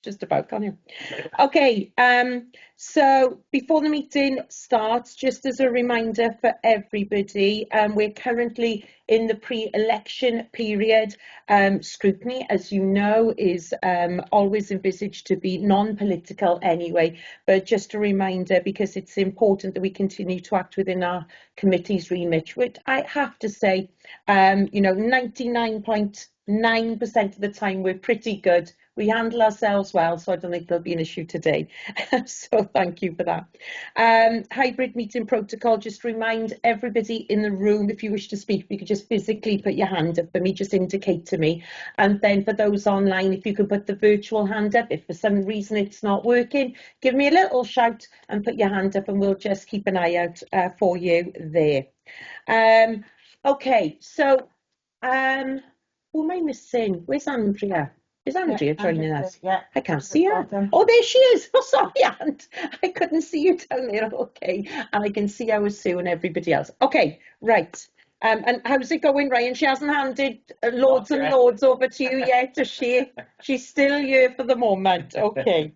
just about, can't you? Okay, so before the meeting starts, just as a reminder for everybody, we're currently in the pre-election period. Scrutiny, as you know, is always envisaged to be non-political anyway, but just a reminder, because it's important that we continue to act within our committee's remit, which I have to say, you know, 99.9% of the time we're pretty good. We handle ourselves well, so I don't think there'll be an issue today. So thank you for that. Hybrid meeting protocol, just remind everybody in the room, if you wish to speak, you could just physically put your hand up for me, just indicate to me. And then for those online, if you could put the virtual hand up, if for some reason it's not working, give me a little shout and put your hand up and we'll just keep an eye out for you there. Okay, so who am I missing? Where's Andrea? Is Andrea joining us? Yeah. I can't see her. Oh, there she is. Oh, sorry, Aunt. I couldn't see you down there. Okay. And I can see our Sue and everybody else. Okay, right. And how's it going, Ryan? She hasn't handed loads and loads over to you yet, does she? She's still here for the moment. Okay,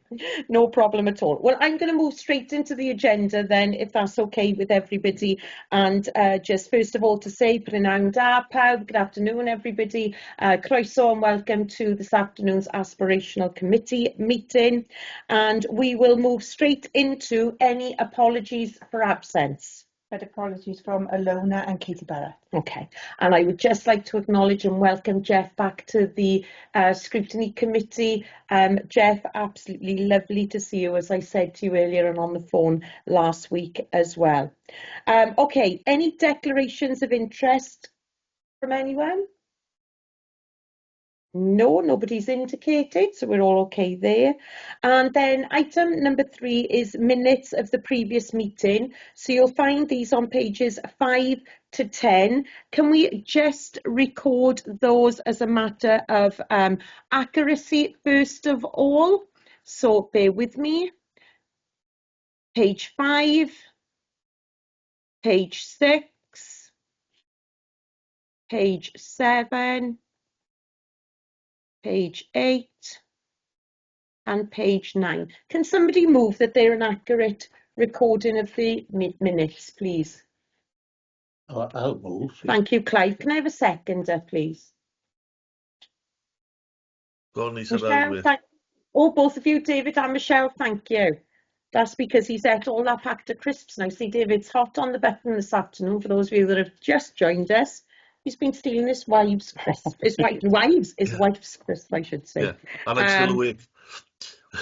no problem at all. Well, I'm going to move straight into the agenda then, if that's okay with everybody. And just first of all to say, Prynawn da pawb, good afternoon, everybody. Croeso and welcome to this afternoon's Aspirational Committee meeting. And we will move straight into any apologies for absence. But apologies from Alona and Katie Barrett. Okay, and I would just like to acknowledge and welcome Jeff back to the Scrutiny Committee. Jeff, absolutely lovely to see you, as I said to you earlier and on the phone last week as well. Okay, any declarations of interest from anyone? No, nobody's indicated, so we're all okay there. And then item number 3 is minutes of the previous meeting. So you'll find these on pages 5 to 10. Can we just record those as a matter of accuracy first of all? So bear with me. Page 5, page 6, page 7, page 8 and page 9. Can somebody move that they're an accurate recording of the minutes, please? I'll move. Thank you, Clive. Can I have a seconder, please? Go on, Michelle, oh, both of you, David and Michelle, thank you. That's because he's ate all that packet of crisps now. See, David's hot on the button this afternoon, for those of you that have just joined us. He's been stealing his wife's crisp. His wife's crisp, I should say. Yeah, and I'm still awake.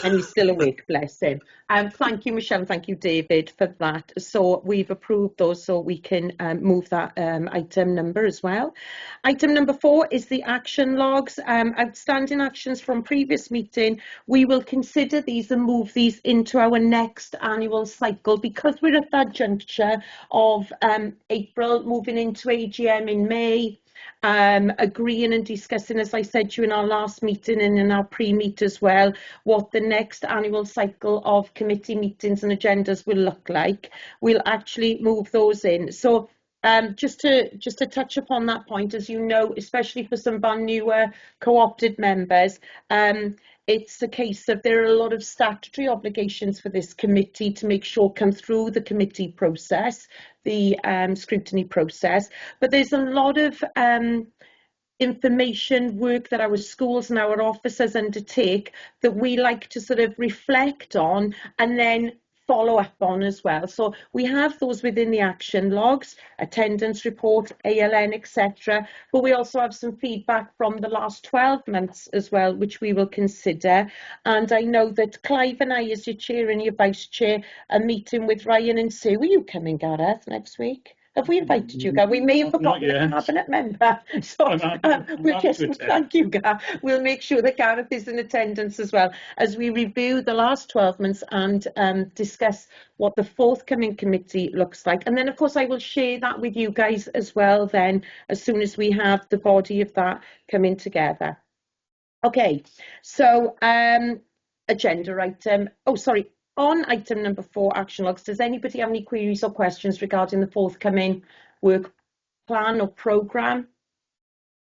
And he's still awake, bless him. Thank you, Michelle, thank you, David, for that. So we've approved those, so we can move that item number as well. Item number 4 is the action logs. Outstanding actions from previous meeting. We will consider these and move these into our next annual cycle, because we're at that juncture of April, moving into AGM in May. Agreeing and discussing, as I said to you in our last meeting and in our pre-meet as well, what the next annual cycle of committee meetings and agendas will look like. We'll actually move those in. So just to touch upon that point, as you know, especially for some of our newer co-opted members, it's a case of there are a lot of statutory obligations for this committee to make sure come through the committee process, the scrutiny process, but there's a lot of information work that our schools and our officers undertake that we like to sort of reflect on and then follow up on as well. So we have those within the action logs, attendance report, ALN, etc. But we also have some feedback from the last 12 months as well, which we will consider. And I know that Clive and I, as your chair and your vice chair, are meeting with Ryan and Sue. Are you coming, Gareth, next week? Have we invited you, Gareth? We may have forgotten a cabinet member. So we'll just thank you, Gareth. We'll make sure that Gareth is in attendance as well as we review the last 12 months and discuss what the forthcoming committee looks like. And then, of course, I will share that with you guys as well then, as soon as we have the body of that coming together. Okay, so agenda item. Oh, sorry. On item number 4, action logs, does anybody have any queries or questions regarding the forthcoming work plan or programme?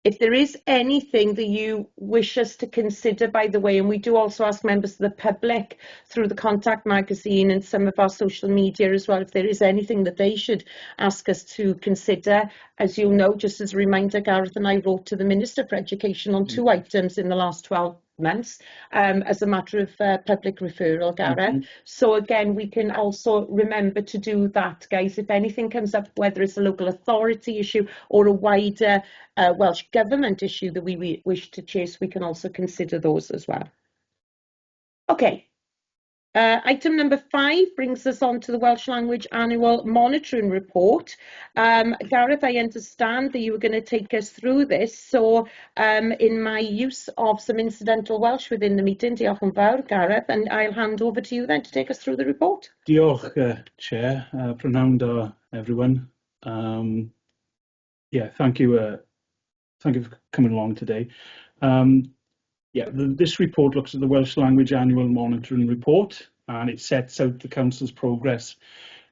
If there is anything that you wish us to consider, by the way, and we do also ask members of the public through the Contact magazine and some of our social media as well, if there is anything that they should ask us to consider. As you know, just as a reminder, Gareth and I wrote to the Minister for Education on 2 items in the last 12 months as a matter of public referral, Gareth. So again, we can also remember to do that, guys. If anything comes up, whether it's a local authority issue or a wider Welsh Government issue that we wish to chase, we can also consider those as well. Okay. Item number 5 brings us on to the Welsh Language Annual Monitoring Report. Gareth, I understand that you were going to take us through this. So in my use of some incidental Welsh within the meeting, diolch yn fawr, Gareth, and I'll hand over to you then to take us through the report. Diolch, Chair. Prynawn da, everyone. Yeah, thank you for coming along today. This report looks at the Welsh Language Annual Monitoring Report, and it sets out the Council's progress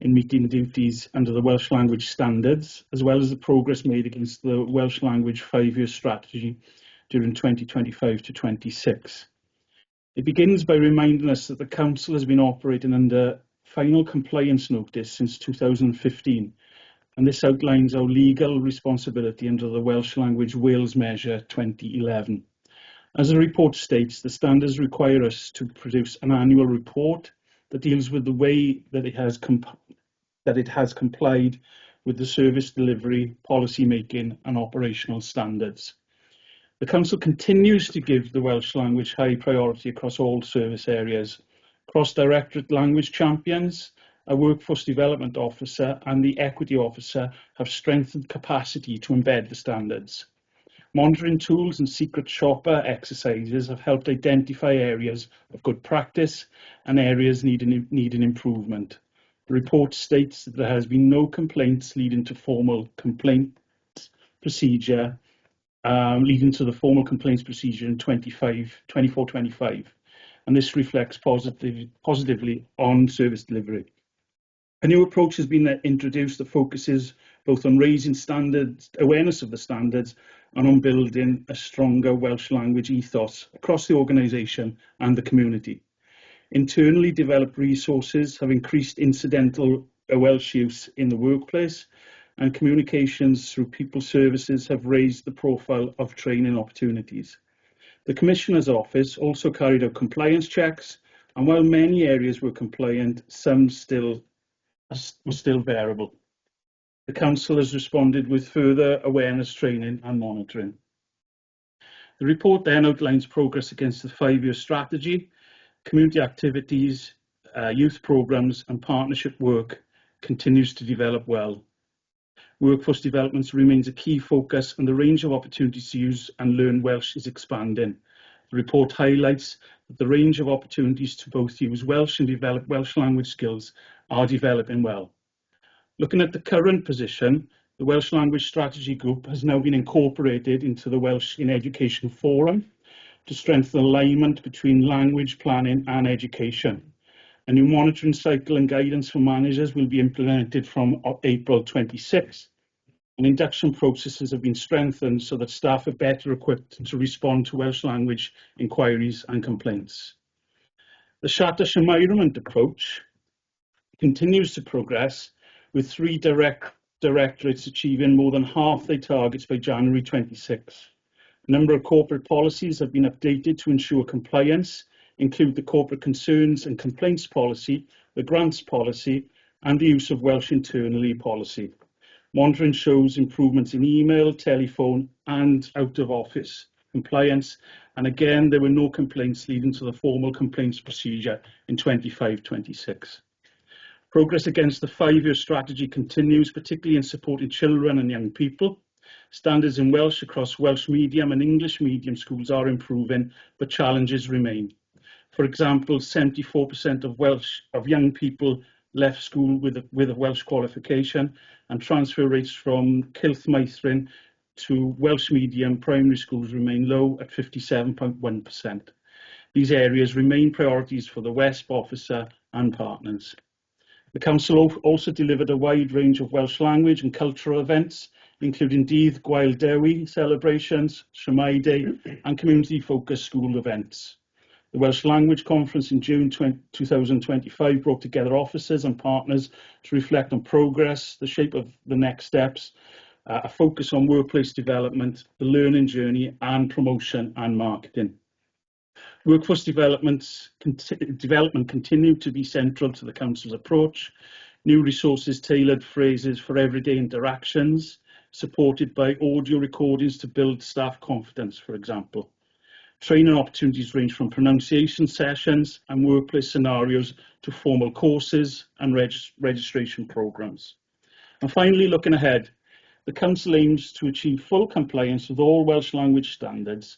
in meeting the duties under the Welsh Language Standards, as well as the progress made against the Welsh Language 5-year strategy during 2025 to 26. It begins by reminding us that the Council has been operating under final compliance notice since 2015, and this outlines our legal responsibility under the Welsh Language Wales Measure 2011. As the report states, the standards require us to produce an annual report that deals with the way that it has complied with the service delivery, policy making and operational standards. The Council continues to give the Welsh language high priority across all service areas. Cross-Directorate Language Champions, a Workforce Development Officer and the Equity Officer have strengthened capacity to embed the standards. Monitoring tools and secret shopper exercises have helped identify areas of good practice and areas needing improvement. The report states that there has been no complaints leading to formal complaint procedure, leading to the formal complaints procedure in 24-25, and this reflects positively on service delivery. A new approach has been introduced that focuses both on raising standards, awareness of the standards, and on building a stronger Welsh language ethos across the organisation and the community. Internally developed resources have increased incidental Welsh use in the workplace, and communications through people services have raised the profile of training opportunities. The Commissioner's Office also carried out compliance checks, and while many areas were compliant, some were still variable. The Council has responded with further awareness training and monitoring. The report then outlines progress against the 5-year strategy, community activities, youth programmes and partnership work continues to develop well. Workforce development remains a key focus and the range of opportunities to use and learn Welsh is expanding. The report highlights that the range of opportunities to both use Welsh and develop Welsh language skills are developing well. Looking at the current position, the Welsh Language Strategy Group has now been incorporated into the Welsh in Education Forum to strengthen alignment between language planning and education. A new monitoring cycle and guidance for managers will be implemented from April 26, and induction processes have been strengthened so that staff are better equipped to respond to Welsh language inquiries and complaints. The Siarter Environment approach continues to progress, with 3 directorates achieving more than half their targets by January 26. A number of corporate policies have been updated to ensure compliance, include the corporate concerns and complaints policy, the grants policy, and the use of Welsh internally policy. Monitoring shows improvements in email, telephone, and out-of-office compliance, and again, there were no complaints leading to the formal complaints procedure in 25-26. Progress against the 5-year strategy continues, particularly in supporting children and young people. Standards in Welsh across Welsh medium and English medium schools are improving, but challenges remain. For example, 74% of young people left school with a Welsh qualification, and transfer rates from Cylchmaethrin to Welsh medium primary schools remain low at 57.1%. These areas remain priorities for the WESP officer and partners. The Council also delivered a wide range of Welsh language and cultural events, including Dydd Gwael Dewi celebrations, Siamai Day, and community-focused school events. The Welsh Language Conference in June 2025 brought together officers and partners to reflect on progress, the shape of the next steps, a focus on workplace development, the learning journey, and promotion and marketing. Workforce development continued to be central to the Council's approach. New resources, tailored phrases for everyday interactions, supported by audio recordings to build staff confidence, for example. Training opportunities range from pronunciation sessions and workplace scenarios to formal courses and registration programmes. And finally, looking ahead, the Council aims to achieve full compliance with all Welsh language standards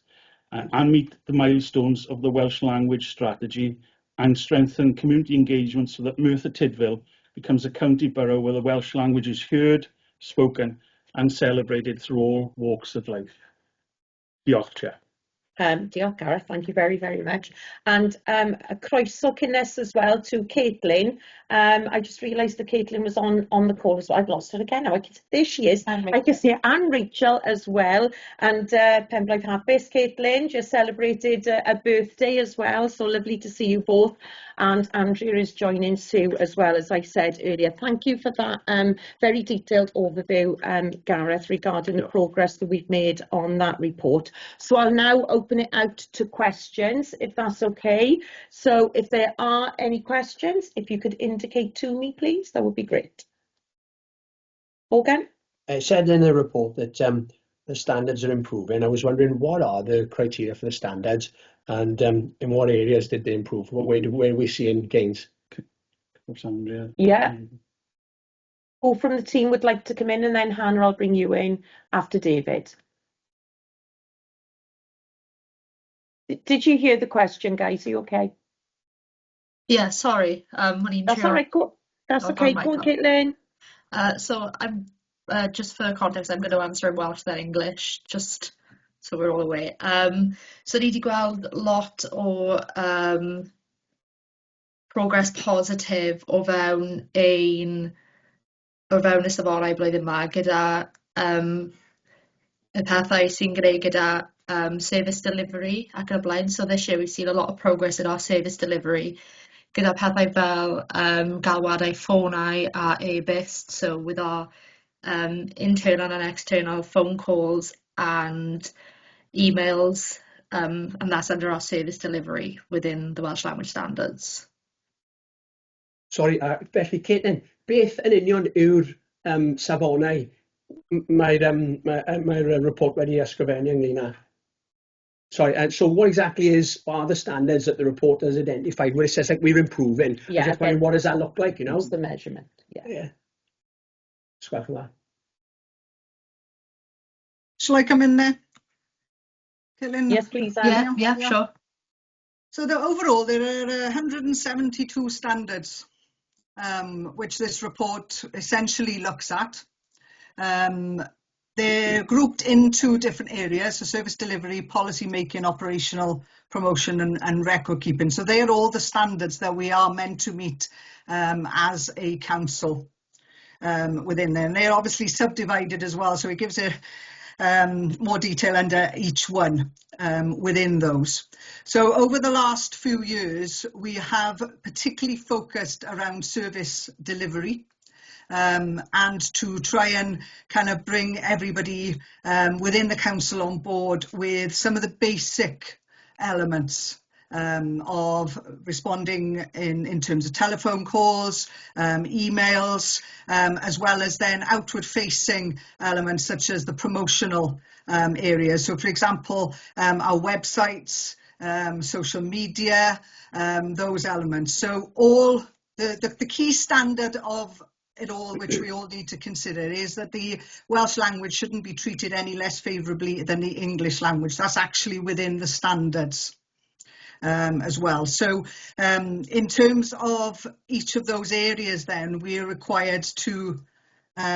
and meet the milestones of the Welsh language strategy and strengthen community engagement so that Merthyr Tudful becomes a county borough where the Welsh language is heard, spoken and celebrated through all walks of life. Diolch, Chair. Diolch, Gareth, thank you very, very much. And a croeso cynnes as well to Caitlin. I just realised that Caitlin was on the call as well. I've lost her again now. There she is. I can see Anne Rachel as well. And Pembrey Hapus, Caitlin, just celebrated a birthday as well. So lovely to see you both. And Andrea is joining Sue as well, as I said earlier. Thank you for that very detailed overview, Gareth, regarding the progress that we've made on that report. So I'll now open it out to questions, if that's okay. So if there are any questions, if you could indicate to me, please, that would be great. Morgan? It said in the report that the standards are improving. I was wondering, what are the criteria for the standards, and in what areas did they improve? Where are we seeing gains? Yeah. Who from the team would like to come in, and then Hannah, I'll bring you in after David. Did you hear the question, guys? Are you okay? Yeah, sorry. That's all right. Go. That's okay. Go on, Caitlin. So I'm just for context, I'm going to answer in Welsh then English, just so we're all aware. So ni 'di gweld lot o progress positif o fewn y safonau blwyddyn yma gyda y pethau sy'n gwneud gyda service delivery ac yn y blaen. So this year we've seen a lot of progress in our service delivery gyda pethau fel galwadau ffonau a e-byst, so with our internal and external phone calls and emails, and that's under our service delivery within the Welsh language standards. Sorry, felly Caitlin, beth yn union yw'r safonau mae'r report wedi ysgrifennu ynglyn â? Sorry, so what exactly are the standards that the report has identified where it says like we're improving? Yeah. Just wondering, what does that look like, you know? What's the measurement? Yeah. Square for that. Shall I come in there? Caitlin? Yes, please, Anna. Yeah, sure. So overall, there are 172 standards, which this report essentially looks at. They're grouped into different areas, so service delivery, policy making, operational, promotion and record keeping. So they are all the standards that we are meant to meet as a council within there. And they're obviously subdivided as well, so it gives a more detail under each one within those. So over the last few years, we have particularly focused around service delivery. And to try and kind of bring everybody within the council on board with some of the basic elements of responding in terms of telephone calls, emails, as well as then outward facing elements such as the promotional areas. So for example, our websites, social media, those elements. So all the key standard of it all, which we all need to consider, is that the Welsh language shouldn't be treated any less favourably than the English language. That's actually within the standards as well. So in terms of each of those areas then, we are required to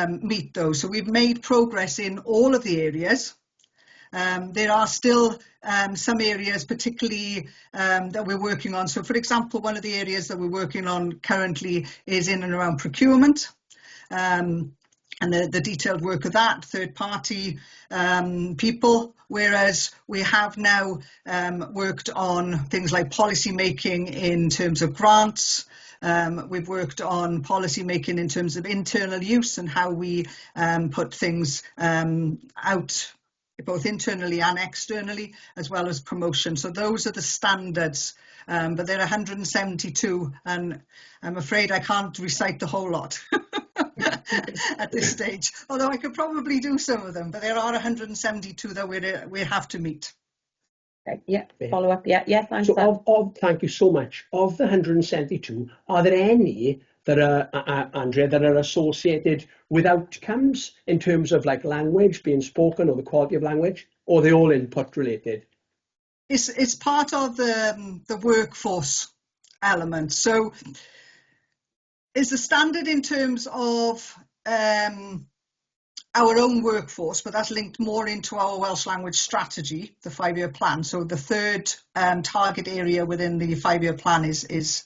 meet those. So we've made progress in all of the areas. There are still some areas particularly that we're working on. So for example, one of the areas that we're working on currently is in and around procurement. and the detailed work of that, third-party people, whereas we have now worked on things like policy making in terms of grants. We've worked on policy making in terms of internal use and how we put things out, both internally and externally, as well as promotion. So those are the standards, but there are 172, and I'm afraid I can't recite the whole lot at this stage, although I could probably do some of them, but there are 172 that we have to meet. Okay, yeah, follow up. Yeah, thanks. So thank you so much. Of the 172, are there any that are, Andrea, that are associated with outcomes in terms of like language being spoken or the quality of language, or are they all input related? It's part of the workforce element. So is the standard in terms of our own workforce, but that's linked more into our Welsh language strategy, the 5-year plan. So the third target area within the 5-year plan is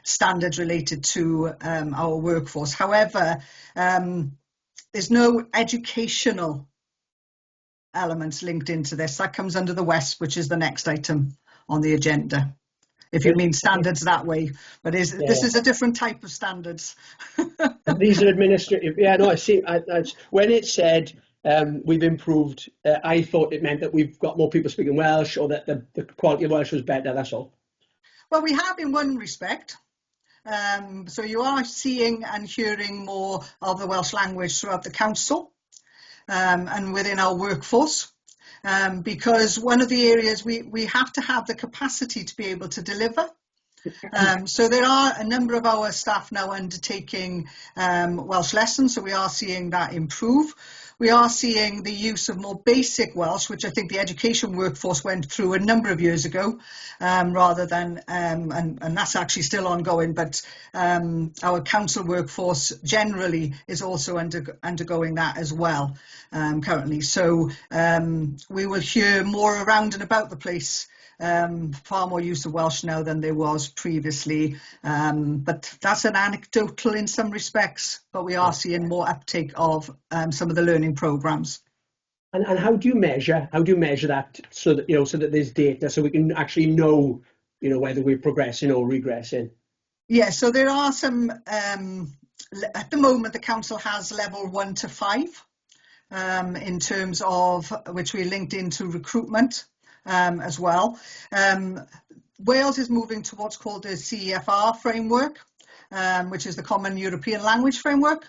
standards related to our workforce. However, there's no educational elements linked into this. That comes under the WESP, which is the next item on the agenda, if you mean standards that way. But this is a different type of standards. These are administrative. Yeah, no, I see. When it said we've improved, I thought it meant that we've got more people speaking Welsh, or that the quality of Welsh was better, that's all. Well, we have in one respect. So you are seeing and hearing more of the Welsh language throughout the council and within our workforce. Because one of the areas we have to have the capacity to be able to deliver. So there are a number of our staff now undertaking Welsh lessons, so we are seeing that improve. We are seeing the use of more basic Welsh, which I think the education workforce went through a number of years ago, rather than, and that's actually still ongoing, but our council workforce generally is also undergoing that as well currently. So we will hear more around and about the place. Far more use of Welsh now than there was previously, but that's an anecdotal in some respects, but we are seeing more uptake of some of the learning programs. And how do you measure that, so that so that there's data, so we can actually know whether we're progressing or regressing? Yeah, so there are some at the moment the council has level 1 to 5 in terms of which we linked into recruitment. As well. Wales is moving to what's called the CFR framework, which is the Common European Language Framework.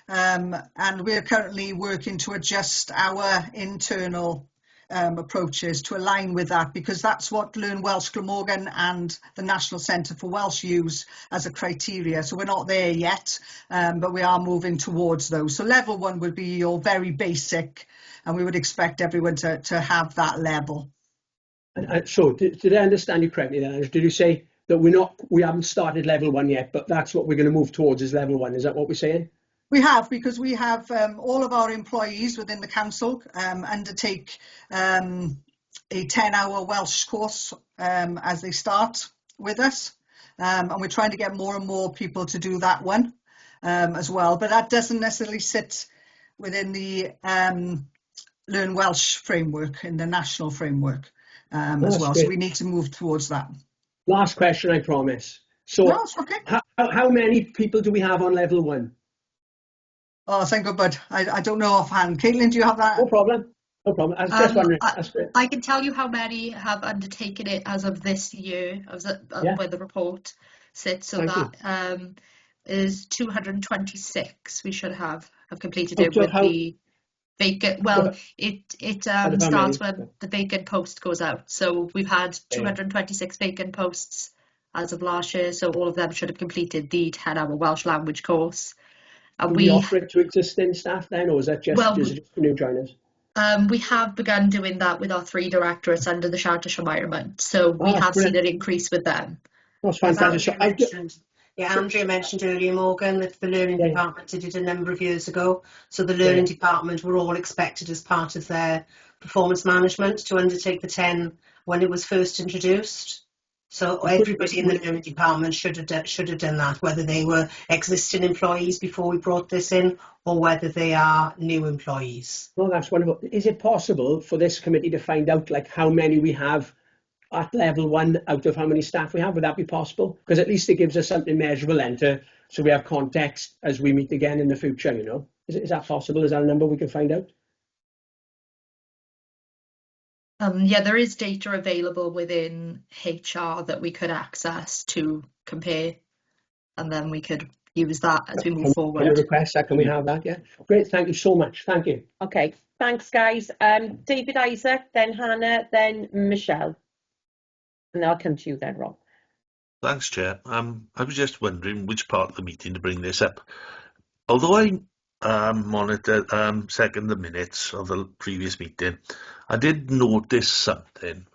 And we're currently working to adjust our internal approaches to align with that, because that's what Learn Welsh Glamorgan and the National Centre for Welsh use as a criteria. So we're not there yet, but we are moving towards those. So level 1 would be your very basic, and we would expect everyone to have that level. So did I understand you correctly then? Did you say that we haven't started level 1 yet, but that's what we're going to move towards, is level 1? Is that what we're saying? We have, because we have all of our employees within the council undertake a 10-hour Welsh course as they start with us. And we're trying to get more and more people to do that one as well. But that doesn't necessarily sit within the Learn Welsh framework, in the national framework. As well, great. So we need to move towards that. Last question, I promise. So, no, okay. How many people do we have on level 1? Oh, thank God, but I don't know offhand. Caitlin, do you have that? No problem. I was just wondering. I can tell you how many have undertaken it as of this year, where the report sits. So that is 226. We should have completed it with the vacant. Well, it starts when the vacant post goes out. So we've had 226 vacant posts as of last year. So all of them should have completed the 10-hour Welsh language course. And we offer it to existing staff then, or is that just new joiners? Um, We have begun doing that with our 3 directorates under the Siarter Environment, so we have seen an increase with them. That's fantastic. Andrea mentioned earlier, Morgan, that the learning department did it a number of years ago. So the learning department were all expected as part of their performance management to undertake the 10 when it was first introduced. So everybody in the learning department should have done that, whether they were existing employees before we brought this in or whether they are new employees. Well, that's wonderful. Is it possible for this committee to find out like how many we have at level 1 out of how many staff we have? Would that be possible? Because at least it gives us something measurable then so we have context as we meet again in the future, you know? Is that possible? Is that a number we can find out? Yeah, there is data available within HR that we could access to compare, and then we could use that as we move forward. Can we request that? Can we have that? Yeah. Great. Thank you so much. Thank you. Okay. Thanks, guys. David, Isaac, then Hannah, then Michelle. And I'll come to you then, Rob. Thanks, Chair. I was just wondering which part of the meeting to bring this up. Although I monitored second the minutes of the previous meeting, I did notice something.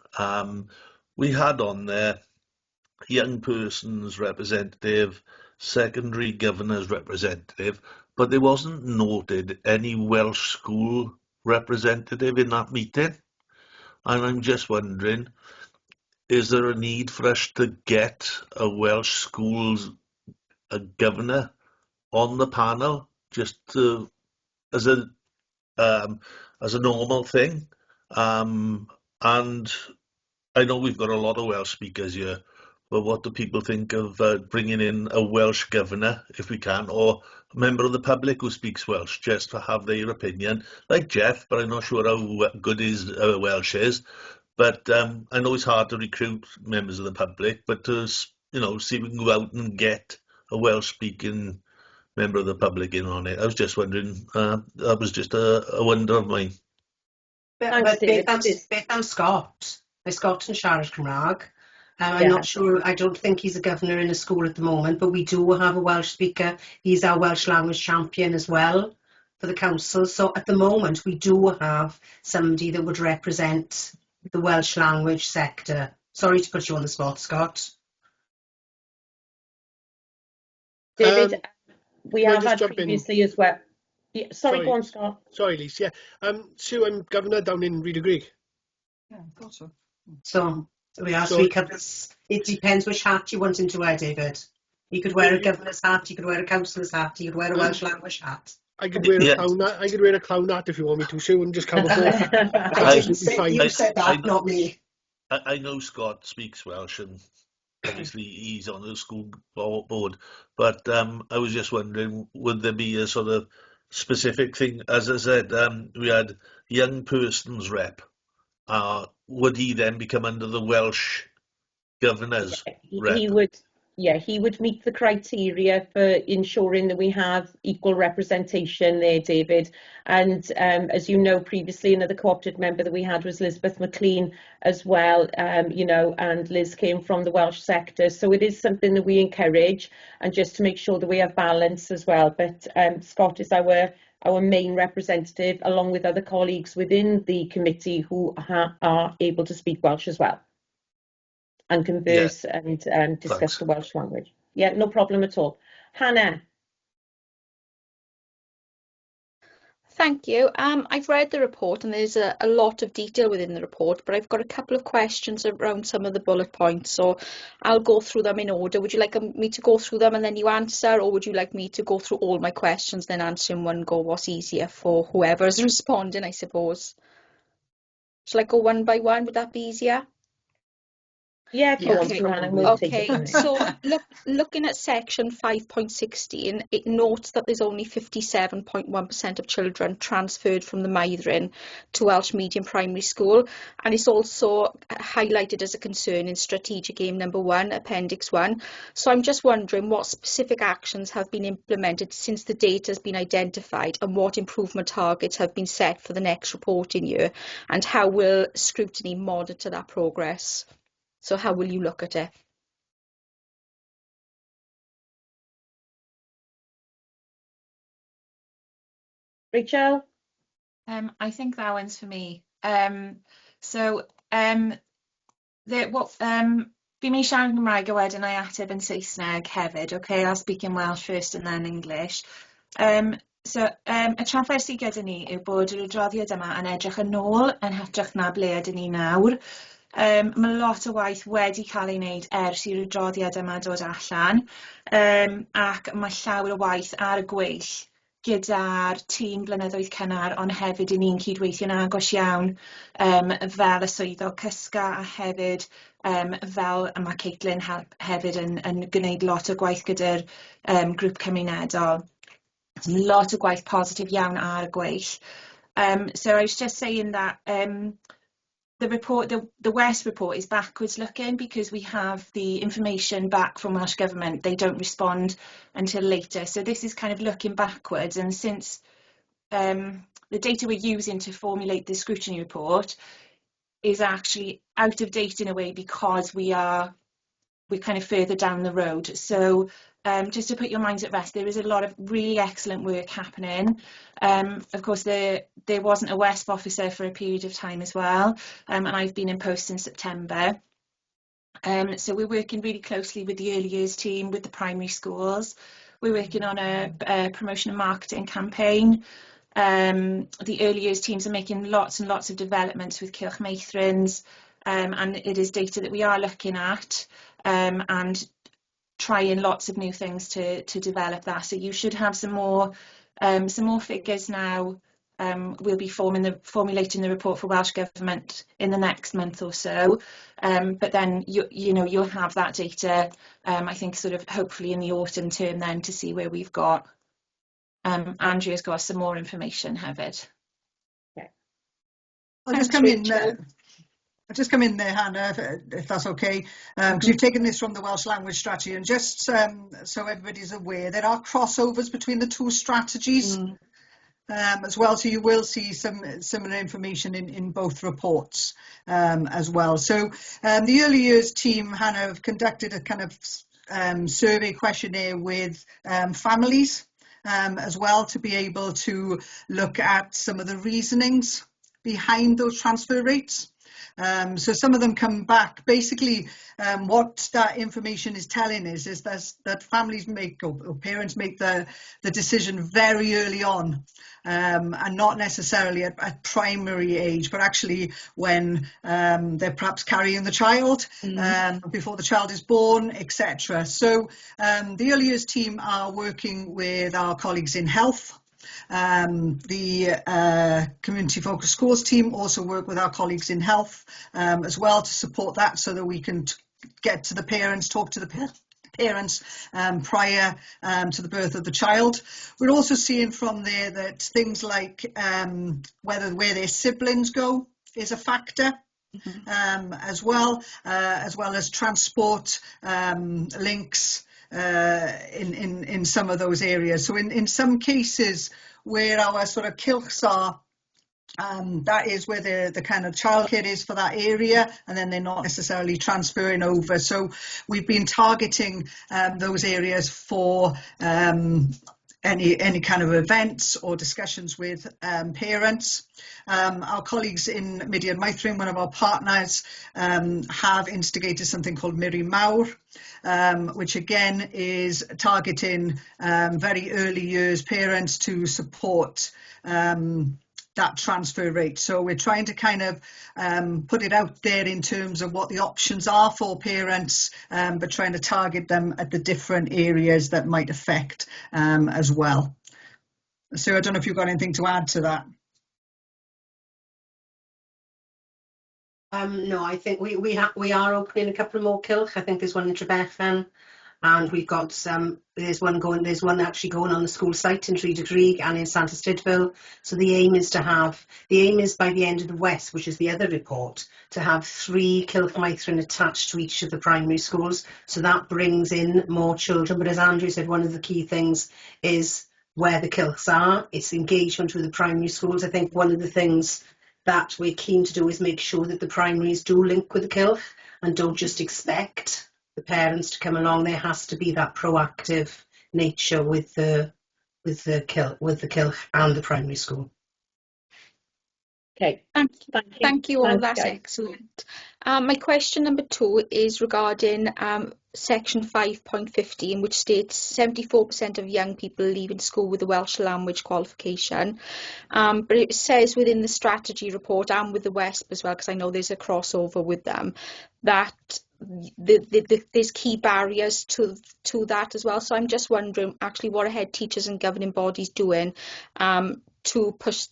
We had on there young persons representative, secondary governors representative, but there wasn't noted any Welsh school representative in that meeting. And I'm just wondering, is there a need for us to get a Welsh schools governor on the panel just to, as a normal thing? And I know we've got a lot of Welsh speakers here, but what do people think of bringing in a Welsh governor, if we can, or a member of the public who speaks Welsh, just to have their opinion, like Jeff, but I'm not sure how good his Welsh is. But I know it's hard to recruit members of the public, but to, you know, see if we can go out and get a Welsh-speaking member of the public in on it. I was just wondering, that was just a wonder of mine. Thanks, David. Beth am Scott. Mae Scott yn siarad Cymraeg. I'm not sure, I don't think he's a governor in a school at the moment, but we do have a Welsh speaker. He's our Welsh language champion as well for the council. So at the moment, we do have somebody that would represent the Welsh language sector. Sorry to put you on the spot, Scott. David, we can I have just had jump in? previously as well. Yeah, sorry, Sorry. go on, Scott. Sorry, Lise. Yeah. Sue, I'm governor down in Rhyd Creek. Yeah, I thought so. So we are So- three covers. It depends which hat you want him to wear, David. You could wear a governor's hat, you could wear a councillor's hat, you could wear a Welsh language hat. I could wear a Yeah. clown hat. I could wear a clown hat if you want me to, Sue, and just cover both. I didn't say fine. you said that, not me. I know Scott speaks Welsh, and obviously he's on the school board, but I was just wondering, would there be a sort of specific thing? As I said, we had young persons rep. Would he then become under the Welsh governors rep? He would meet the criteria for ensuring that we have equal representation there, David. And as you know, previously another co-opted member that we had was Elizabeth McLean as well, you know, and Liz came from the Welsh sector. So it is something that we encourage, and just to make sure that we have balance as well. But Scott is our main representative, along with other colleagues within the committee who are able to speak Welsh as well, and converse and discuss Thanks. the Welsh language. Yeah, no problem at all. Hannah. Thank you. I've read the report, and there's a lot of detail within the report, but I've got a couple of questions around some of the bullet points, so I'll go through them in order. Would you like me to go through them and then you answer, or would you like me to go through all my questions then answer in one go? What's easier for whoever's responding, I suppose? Shall I go one by one? Would that be easier? Yeah, go on, Okay. Hannah, we'll take it from Okay, there. so looking at section 5.16, it notes that there's only 57.1% of children transferred from the Merthyr to Welsh Medium Primary School, and it's also highlighted as a concern in Strategic Aim number 1, Appendix 1. So I'm just wondering what specific actions have been implemented since the data has been identified, and what improvement targets have been set for the next reporting year, and how will scrutiny monitor that progress? So how will you look at it? Rachel? I think that one's for me. Fi'n mynd siarad Cymraeg a wedyn I ateb yn Saesneg hefyd, okay? I'll speak in Welsh first and then English. Y trafferth sydd gyda ni yw bod yr adroddiad yma yn edrych yn ôl yn hytrach na ble ydyn ni nawr. Mae lot o waith wedi cael ei wneud ers i'r adroddiad yma dod allan, ac mae llawer o waith ar y gweill gyda'r tîm blynyddoedd cynnar, ond hefyd i ni'n cydweithio'n agos iawn fel y swyddog cysga, a hefyd fel mae Caitlin hefyd yn gwneud lot o gwaith gyda'r grŵp cymunedol. Lot o gwaith positif iawn ar y gweill. So I was just saying that the West report is backwards looking because we have the information back from Welsh Government. They don't respond until later. So this is kind of looking backwards. And since the data we're using to formulate the scrutiny report is actually out of date in a way because we're kind of further down the road. So just to put your minds at rest, there is a lot of really excellent work happening. Of course, there wasn't a WESP officer for a period of time as well, and I've been in post since September. So we're working really closely with the early years team, with the primary schools. We're working on a promotion and marketing campaign. The early years teams are making lots and lots of developments with Cylch Meithrins, and it is data that we are looking at and trying lots of new things to develop that. So you should have some more figures now. We'll be formulating the report for Welsh Government in the next month or so, but then you'll have that data, I think, sort of hopefully in the autumn term then, to see where we've got. Andrea's got some more information hefyd. Okay. I'll just come in there. I'll just come in there, Hannah, if that's okay, because you've taken this from the Welsh language strategy, and just so everybody's aware, there are crossovers between the two strategies as well, so you will see some similar information in both reports as well. So the early years team, Hannah, have conducted a kind of survey questionnaire with families as well, to be able to look at some of the reasonings behind those transfer rates. So some of them come back. Basically, what that information is telling us is that families make, or parents make the decision very early on, and not necessarily at primary age, but actually when they're perhaps carrying the child, before the child is born, etc. So the early years team are working with our colleagues in health. The community focused schools team also work with our colleagues in health as well, to support that, so that we can get to the parents, talk to the parents prior to the birth of the child. We're also seeing from there that things like where their siblings go is a factor. As well as transport links in some of those areas. So in some cases where our sort of Cylchs are, that is where the kind of childcare is for that area, and then they're not necessarily transferring over. So we've been targeting those areas for any kind of events or discussions with parents. Our colleagues in Merthyr Tudful, one of our partners, have instigated something called Miri Mawr, which again is targeting very early years parents to support that transfer rate. So we're trying to kind of put it out there in terms of what the options are for parents, but trying to target them at the different areas that might affect as well. So I don't know if you've got anything to add to that. No, I think we are opening a couple more Cylch. I think there's one in Trebechan, and we've got there's one actually going on the school site in Merthyr and in Merthyr Tudful. So the aim is by the end of the West, which is the other report, to have 3 Cylch Meithrin attached to each of the primary schools. So that brings in more children. But as Andrew said, one of the key things is where the Cylchs are. It's engagement with the primary schools. I think one of the things that we're keen to do is make sure that the primaries do link with the Cylch and don't just expect the parents to come along. There has to be that proactive nature with the Cylch and the primary school. Okay. Thank you all, Thanks, that's guys. excellent. My question number 2 is regarding section 5.15, which states 74% of young people leaving school with a Welsh language qualification. But it says within the strategy report and with the WESP as well, because I know there's a crossover with them, that there's key barriers to that as well. So I'm just wondering actually what are head teachers and governing bodies doing to push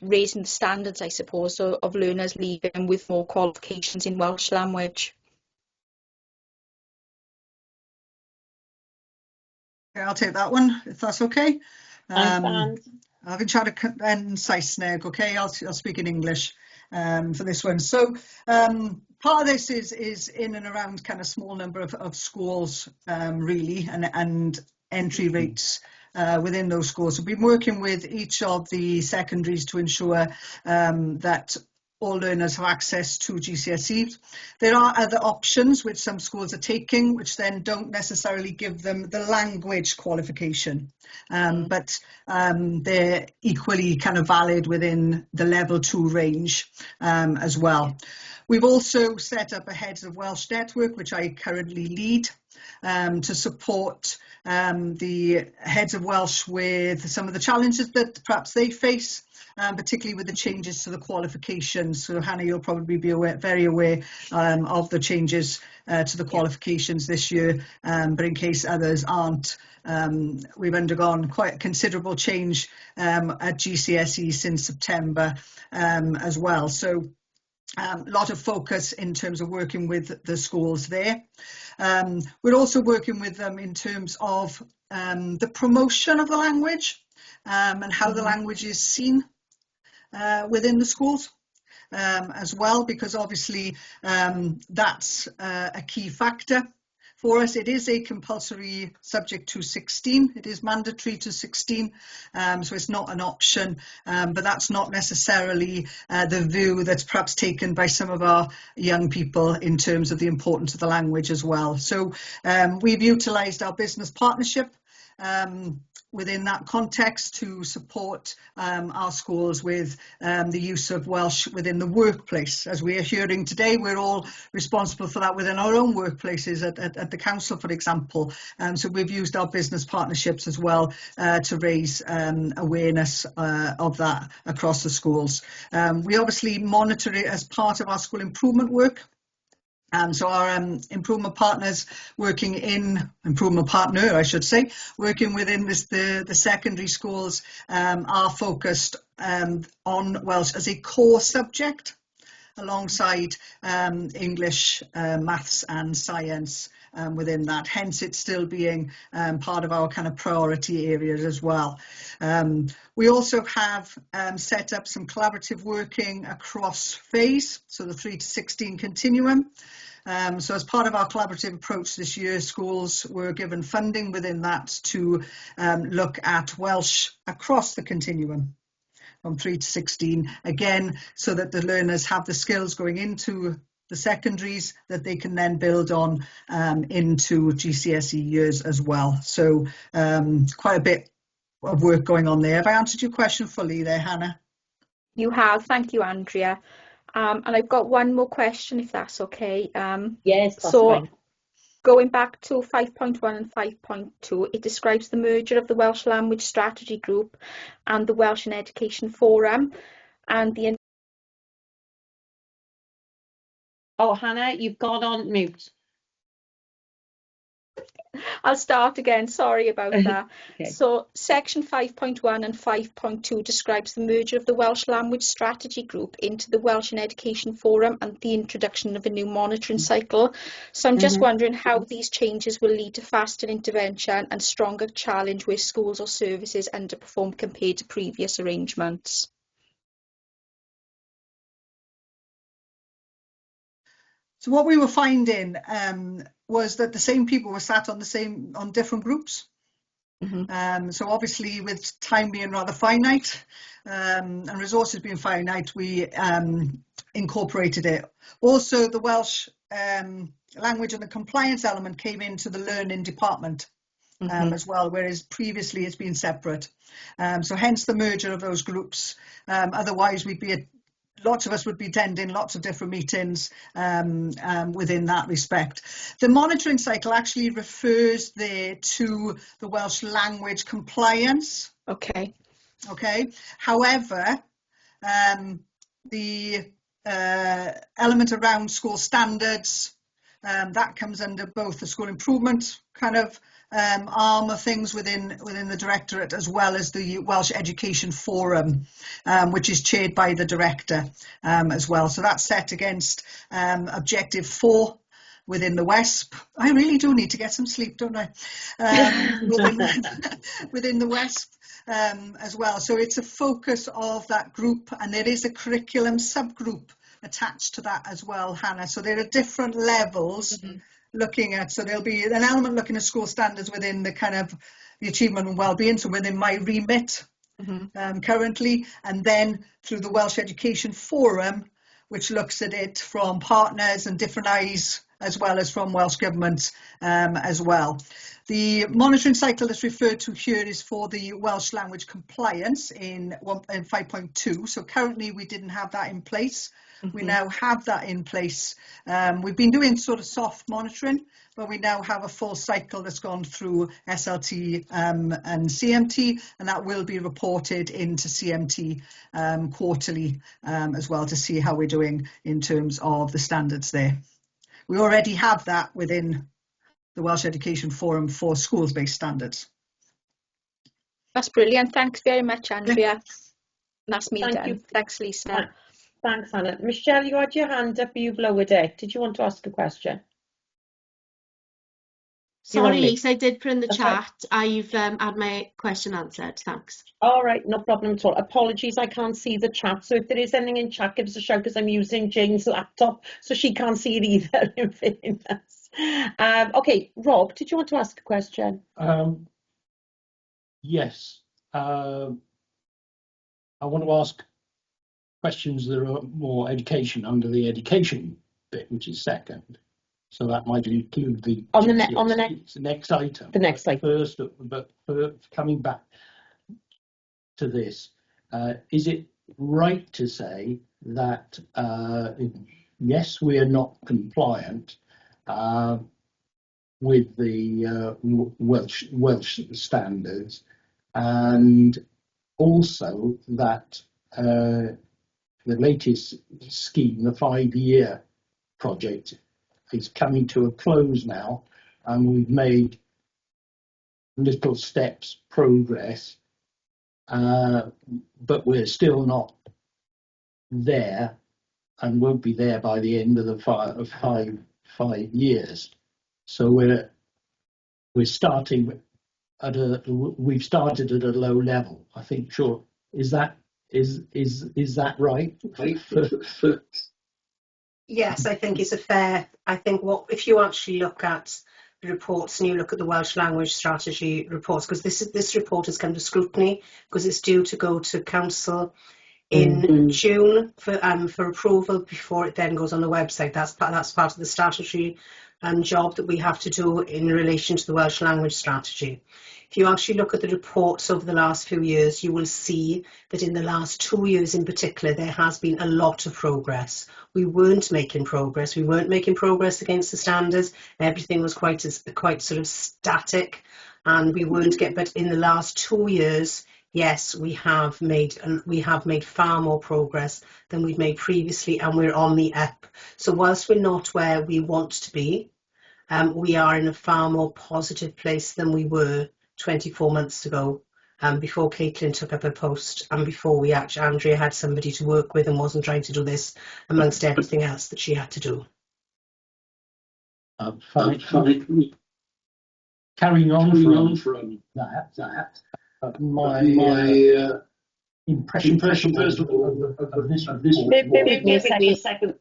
raising the standards, I suppose, of learners leaving with more qualifications in Welsh language. Okay, I'll take that one, if that's okay. Thanks, Anne. I've been trying to in Saesneg, okay? I'll speak in English for this one. So part of this is in and around kind of small number of schools, really, and entry rates within those schools. So we've been working with each of the secondaries to ensure that all learners have access to GCSE. There are other options which some schools are taking, which then don't necessarily give them the language qualification, but they're equally kind of valid within the level 2 range as well. We've also set up a Heads of Welsh network, which I currently lead, to support the Heads of Welsh with some of the challenges that perhaps they face, particularly with the changes to the qualifications. So Hannah, you'll probably be very aware of the changes to the qualifications this year, but in case others aren't, we've undergone quite a considerable change at GCSE since September as well. So a lot of focus in terms of working with the schools there. We're also working with them in terms of the promotion of the language and how the language is seen within the schools as well, because obviously that's a key factor for us. It is a compulsory subject to 16. It is mandatory to 16, so it's not an option, but that's not necessarily the view that's perhaps taken by some of our young people in terms of the importance of the language as well. So we've utilised our business partnership within that context to support our schools with the use of Welsh within the workplace. As we are hearing today, we're all responsible for that within our own workplaces at the council, for example. So we've used our business partnerships as well to raise awareness of that across the schools. We obviously monitor it as part of our school improvement work. So our improvement partners working within the secondary schools are focused on Welsh as a core subject alongside English, maths and science within that. Hence it's still being part of our kind of priority areas as well. We also have set up some collaborative working across phase, so the 3 to 16 continuum. So as part of our collaborative approach this year, schools were given funding within that to look at Welsh across the continuum from 3 to 16, again, so that the learners have the skills going into the secondaries that they can then build on into GCSE years as well. So quite a bit of work going on there. Have I answered your question fully there, Hannah? You have, thank you, Andrea. And I've got one more question, if that's okay. Yes, that's so fine. Going back to 5.1 and 5.2, it describes the merger of the Welsh Language Strategy Group and the Welsh in Education Forum, and the... Oh, Hannah, you've gone on mute. I'll start again, sorry about that. Okay. So section 5.1 and 5.2 describes the merger of the Welsh Language Strategy Group into the Welsh in Education Forum and the introduction of a new monitoring cycle. So I'm just wondering how these changes will lead to faster intervention and stronger challenge where schools or services underperform compared to previous arrangements. So what we were finding was that the same people were sat on different groups. So obviously with time being rather finite and resources being finite, we incorporated it. Also the Welsh language and the compliance element came into the learning department as well, whereas previously it's been separate. So hence the merger of those groups. Otherwise we'd be lots of us would be attending lots of different meetings within that respect. The monitoring cycle actually refers there to the Welsh language compliance. Okay. However, the element around school standards, that comes under both the school improvement kind of arm of things within the Directorate, as well as the Welsh Education Forum, which is chaired by the Director as well. So that's set against Objective 4 within the WESP. I really do need to get some sleep, don't I? Within the WESP as well. So it's a focus of that group, and there is a curriculum subgroup attached to that as well, Hannah. So there are different levels looking at, so there'll be an element looking at school standards within the kind of the achievement and wellbeing, so within my remit currently, and then through the Welsh Education Forum, which looks at it from partners and different eyes, as well as from Welsh Government as well. The monitoring cycle that's referred to here is for the Welsh language compliance in 5.2. So currently we didn't have that in place. We now have that in place. We've been doing sort of soft monitoring, but we now have a full cycle that's gone through SLT and CMT, and that will be reported into CMT quarterly as well, to see how we're doing in terms of the standards there. We already have that within the Welsh Education Forum for schools-based standards. That's brilliant. Thanks very much, Andrea. That's me Thank done. you. Thanks, Lisa. Thanks, Hannah. Michelle, you had your hand up, you've lowered it. Did you want to ask a question? Sorry, Lisa, I did put in the That's chat. I've had my question answered. Thanks. All right, no problem at all. Apologies, I can't see the chat. So if there is anything in chat, give us a shout, because I'm using Jane's laptop, so she can't see it either, in fairness. Okay, Rob, did you want to ask a question? Yes. I want to ask questions that are more education under the education bit, which is second. So that might include the on the next item. The next item. First, but for coming back to this, is it right to say that yes, we are not compliant with the Welsh standards, and also that the latest scheme, the 5-year project, is coming to a close now, and we've made little steps progress, but we're still not there, and won't be there by the end of the 5 years. So we're starting at we've started at a low level. I think, sure, is that right? Yes, I think it's a fair. I think if you actually look at the reports and you look at the Welsh language strategy reports, because this report has come to scrutiny because it's due to go to council in June for approval before it then goes on the website. That's part of the statutory job that we have to do in relation to the Welsh language strategy. If you actually look at the reports over the last few years, you will see that in the last 2 years in particular, there has been a lot of progress. We weren't making progress. We weren't making progress against the standards. Everything was quite sort of static, and we weren't getting. But in the last 2 years, yes, we have made far more progress than we've made previously, and we're on the up. So whilst we're not where we want to be, we are in a far more positive place than we were 24 months ago, before Caitlin took up her post, and before Andrea had somebody to work with and wasn't trying to do this amongst everything else that she had to do. Carrying on from that, my impression first of all of this. Give me a second.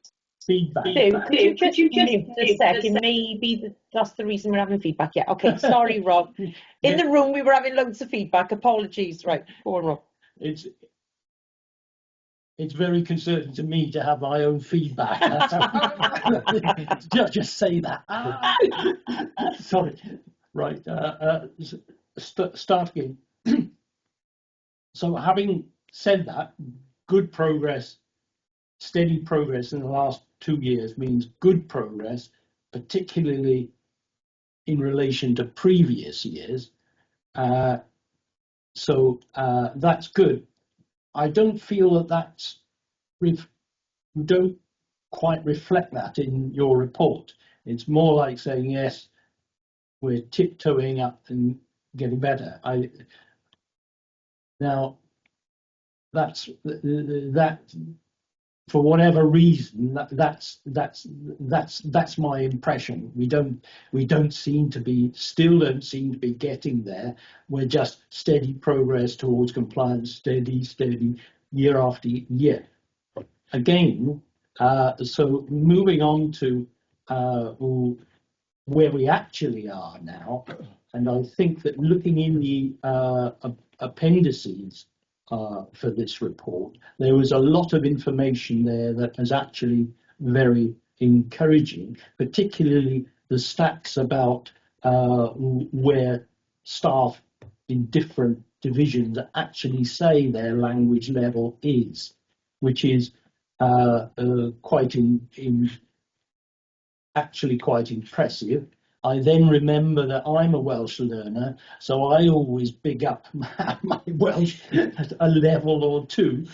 Feedback. Could you just mute a second? Maybe that's the reason we're having feedback. Yeah. Okay. Sorry, Rob. In the room we were having loads of feedback. Apologies. Right. Go on, Rob. It's very concerning to me to have my own feedback. just say that. Sorry. Right. Start again. So having said that, good progress steady progress in the last 2 years means good progress, particularly in relation to previous years. So that's good. I don't feel that that's, you don't quite reflect that in your report. It's more like saying, yes, we're tiptoeing up and getting better. Now, that's that. For whatever reason, that's my impression. We don't seem to be, still don't seem to be getting there. We're just steady progress towards compliance, steady year after year. Again, so moving on to where we actually are now, and I think that looking in the appendices for this report, there was a lot of information there that is actually very encouraging, particularly the stats about where staff in different divisions actually say their language level is, which is actually quite impressive. I then remember that I'm a Welsh learner, so I always big up my Welsh at a level or two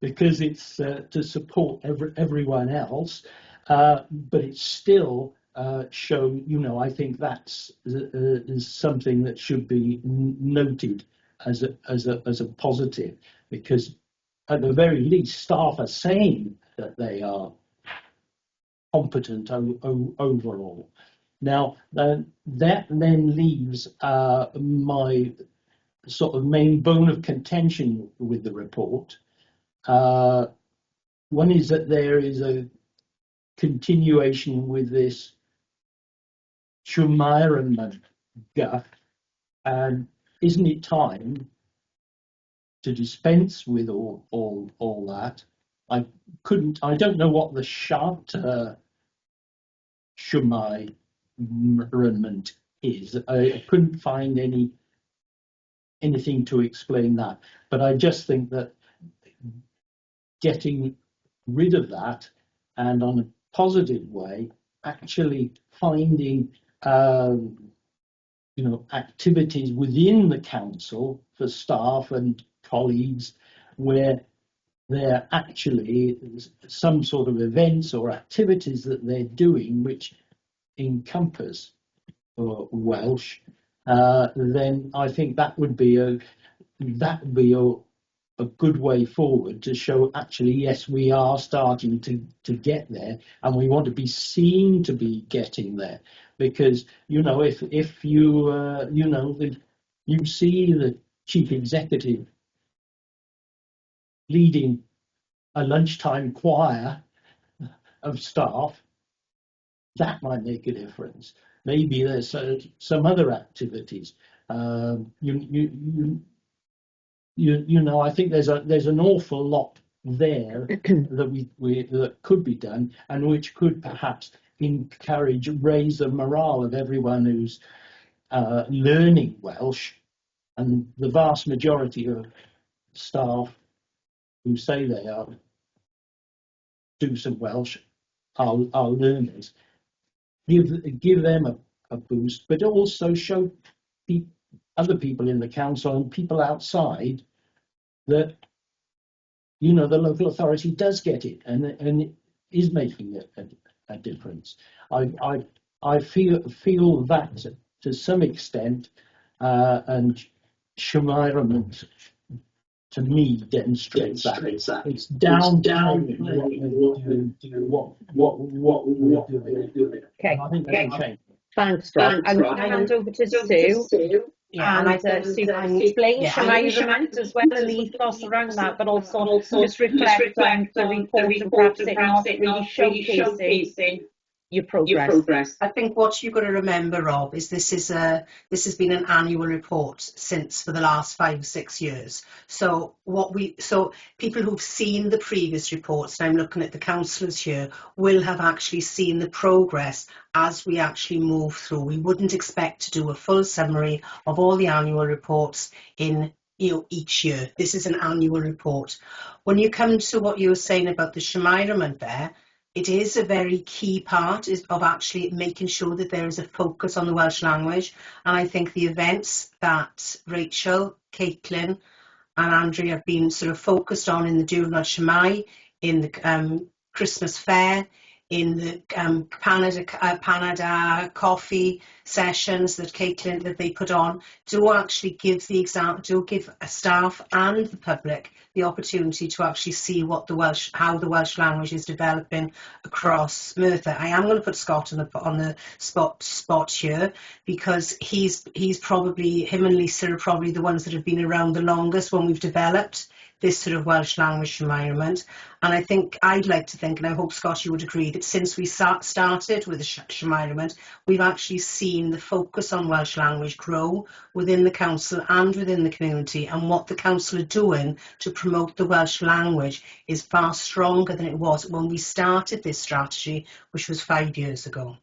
because it's to support everyone else. But it's still shown, I think that's is something that should be noted as a positive, because at the very least, staff are saying that they are competent overall. Now, that then leaves my sort of main bone of contention with the report. One is that there is a continuation with this Shwmaeron guff, and isn't it time to dispense with all that? I don't know what the shart Shwmaeron is. I couldn't find anything to explain that, but I just think that getting rid of that, and on a positive way, actually finding activities within the council for staff and colleagues where there actually some sort of events or activities that they're doing which encompass Welsh, then I think that would be a good way forward to show actually, yes, we are starting to get there, and we want to be seen to be getting there. Because if you you see the chief executive leading a lunchtime choir of staff, that might make a difference. Maybe there's some other activities. I think there's an awful lot there that could be done, and which could perhaps raise the morale of everyone who's learning Welsh, and the vast majority of staff who say they do some Welsh are learners. Give them a boost, but also show other people in the council and people outside that the local authority does get it and it is making a difference. I feel that to some extent, and Shwmaeron to me demonstrates that. It's down what we're doing. Okay. I think that'll change. Thanks, Rob. I'm going to hand over to Sue. Yeah, and Sue can explain Shwmaeron as well, and the ethos around that, but also just reflect on the report and perhaps it not really showcasing your progress. I think what you've got to remember, Rob, is this has been an annual report for the last 5 or 6 years. So people who've seen the previous reports, and I'm looking at the councillors here, will have actually seen the progress as we actually move through. We wouldn't expect to do a full summary of all the annual reports in each year. This is an annual report. When you come to what you were saying about the Shemairament there, it is a very key part of actually making sure that there is a focus on the Welsh language. And I think the events that Rachel, Caitlin and Andrea have been sort of focused on in the Diwrnod Shemai, in the Christmas fair, in the Panada coffee sessions that Caitlin that they put on, do actually give give staff and the public the opportunity to actually see what how the Welsh language is developing across Merthyr. I am going to put Scott on the spot here, because he's probably, him and Lisa are probably the ones that have been around the longest when we've developed this sort of Welsh language environment. And I think, I'd like to think, and I hope Scott you would agree, that since we started with the environment, we've actually seen the focus on Welsh language grow within the council and within the community, and what the council are doing to promote the Welsh language is far stronger than it was when we started this strategy, which was 5 years ago.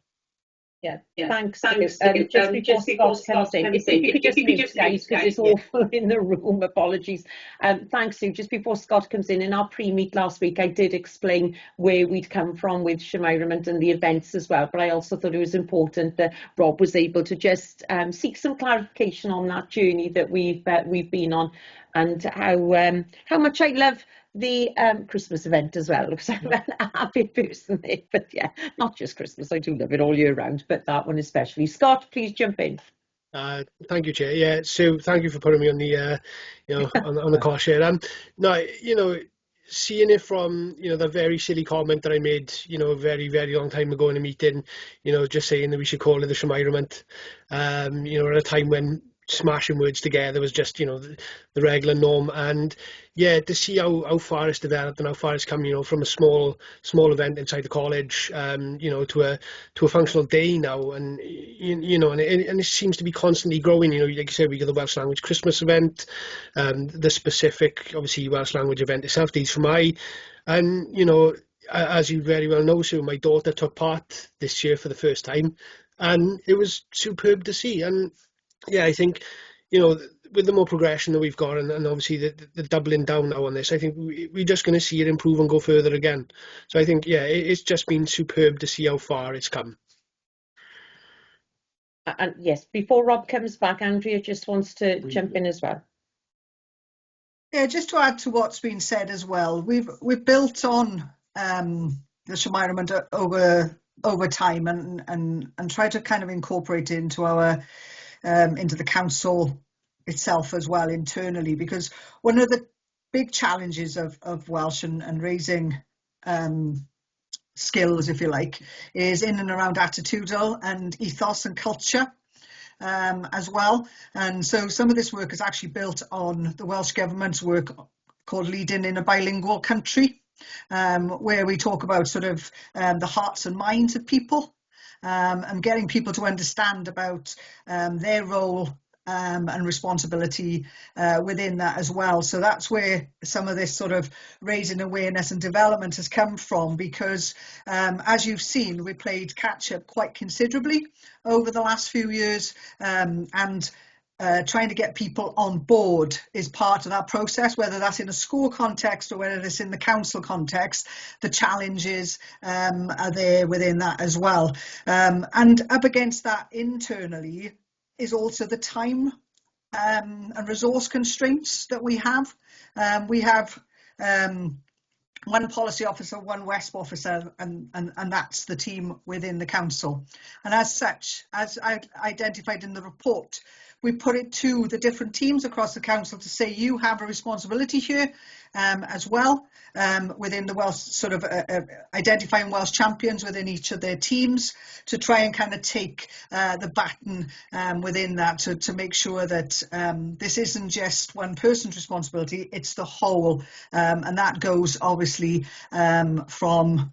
Yeah, thanks. Just before Scott comes in, if you could just mute, guys, because it's awful in the room. Apologies. Thanks, Sue. Just before Scott comes in our pre-meet last week, I did explain where we'd come from with Shemairament and the events as well. But I also thought it was important that Rob was able to just seek some clarification on that journey that we've been on, and how much I love the Christmas event as well, because I'm a happy person there. But yeah, not just Christmas, I do love it all year round, but that one especially. Scott, please jump in. Thank you, Chair. Yeah, Sue, thank you for putting me on the on the course here. No, seeing it from the very silly comment that I made a very, very long time ago in a meeting, just saying that we should call it the Shemairament, at a time when smashing words together was just the regular norm. And yeah, to see how far it's developed and how far it's come from a small event inside the college to a functional day now, and and it seems to be constantly growing. Like you said, we got the Welsh language Christmas event, the specific obviously Welsh language event itself, Days for My, and as you very well know, Sue, my daughter took part this year for the first time, and it was superb to see. And yeah, I think, with the more progression that we've got, and obviously the doubling down now on this, I think we're just going to see it improve and go further again. So I think, yeah, it's just been superb to see how far it's come. And yes, before Rob comes back, Andrea just wants to jump in as well. Yeah, just to add to what's been said as well, we've built on the Shemairament over time, and try to kind of incorporate it into our into the council itself as well internally, because one of the big challenges of Welsh and raising skills, if you like, is in and around attitudinal and ethos and culture as well. And so some of this work is actually built on the Welsh Government's work called Leading in a Bilingual Country, where we talk about sort of the hearts and minds of people, and getting people to understand about their role and responsibility within that as well. So that's where some of this sort of raising awareness and development has come from, because as you've seen, we played catch up quite considerably over the last few years, and trying to get people on board is part of that process, whether that's in a school context or whether it's in the council context. The challenges are there within that as well. And up against that internally is also the time and resource constraints that we have. We have one policy officer, one WESP officer, and that's the team within the council. And as such, as I identified in the report, we put it to the different teams across the council to say, you have a responsibility here as well, within the Welsh, sort of identifying Welsh champions within each of their teams, to try and kind of take the baton within that, to make sure that this isn't just one person's responsibility, it's the whole, and that goes obviously from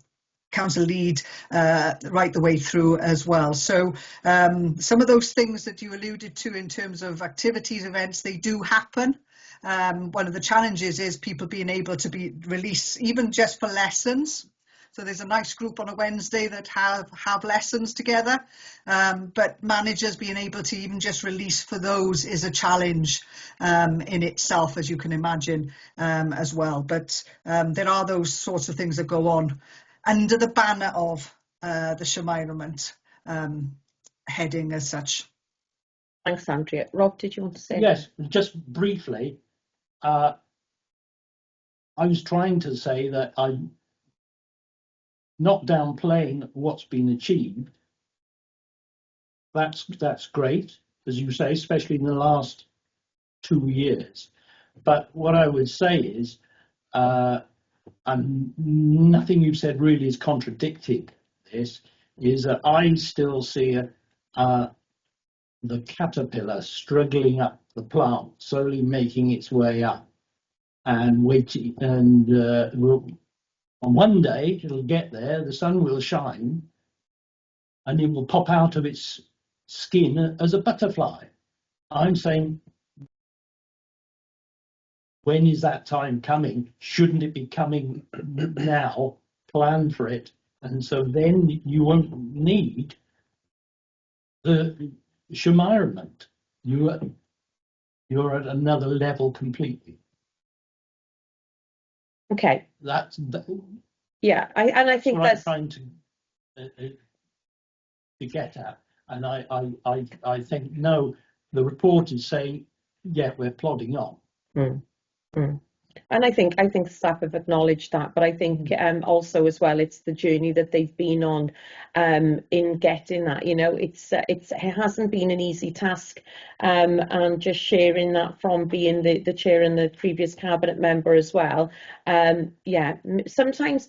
council lead right the way through as well. So some of those things that you alluded to in terms of activities, events, they do happen. One of the challenges is people being able to be released, even just for lessons. So there's a nice group on a Wednesday that have lessons together, but managers being able to even just release for those is a challenge in itself, as you can imagine, as well. But there are those sorts of things that go on under the banner of the Shemairament heading as such. Thanks, Andrea. Rob, did you want to say? Yes, just briefly. I was trying to say that I'm not downplaying what's been achieved. That's great, as you say, especially in the last 2 years. But what I would say is, and nothing you've said really is contradicting this, is that I still see the caterpillar struggling up the plant, slowly making its way up, and waiting, and on one day it'll get there, the sun will shine, and it will pop out of its skin as a butterfly. I'm saying, when is that time coming? Shouldn't it be coming now? Plan for it, and so then you won't need the Shemairament. You're at another level completely. Okay. Yeah, I think that's what I'm trying to get at, and I think no, the report is saying, yeah, we're plodding on. And I think staff have acknowledged that, but I think also as well, it's the journey that they've been on in getting that. You know, it hasn't been an easy task, and just sharing that from being the chair and the previous cabinet member as well. Yeah, sometimes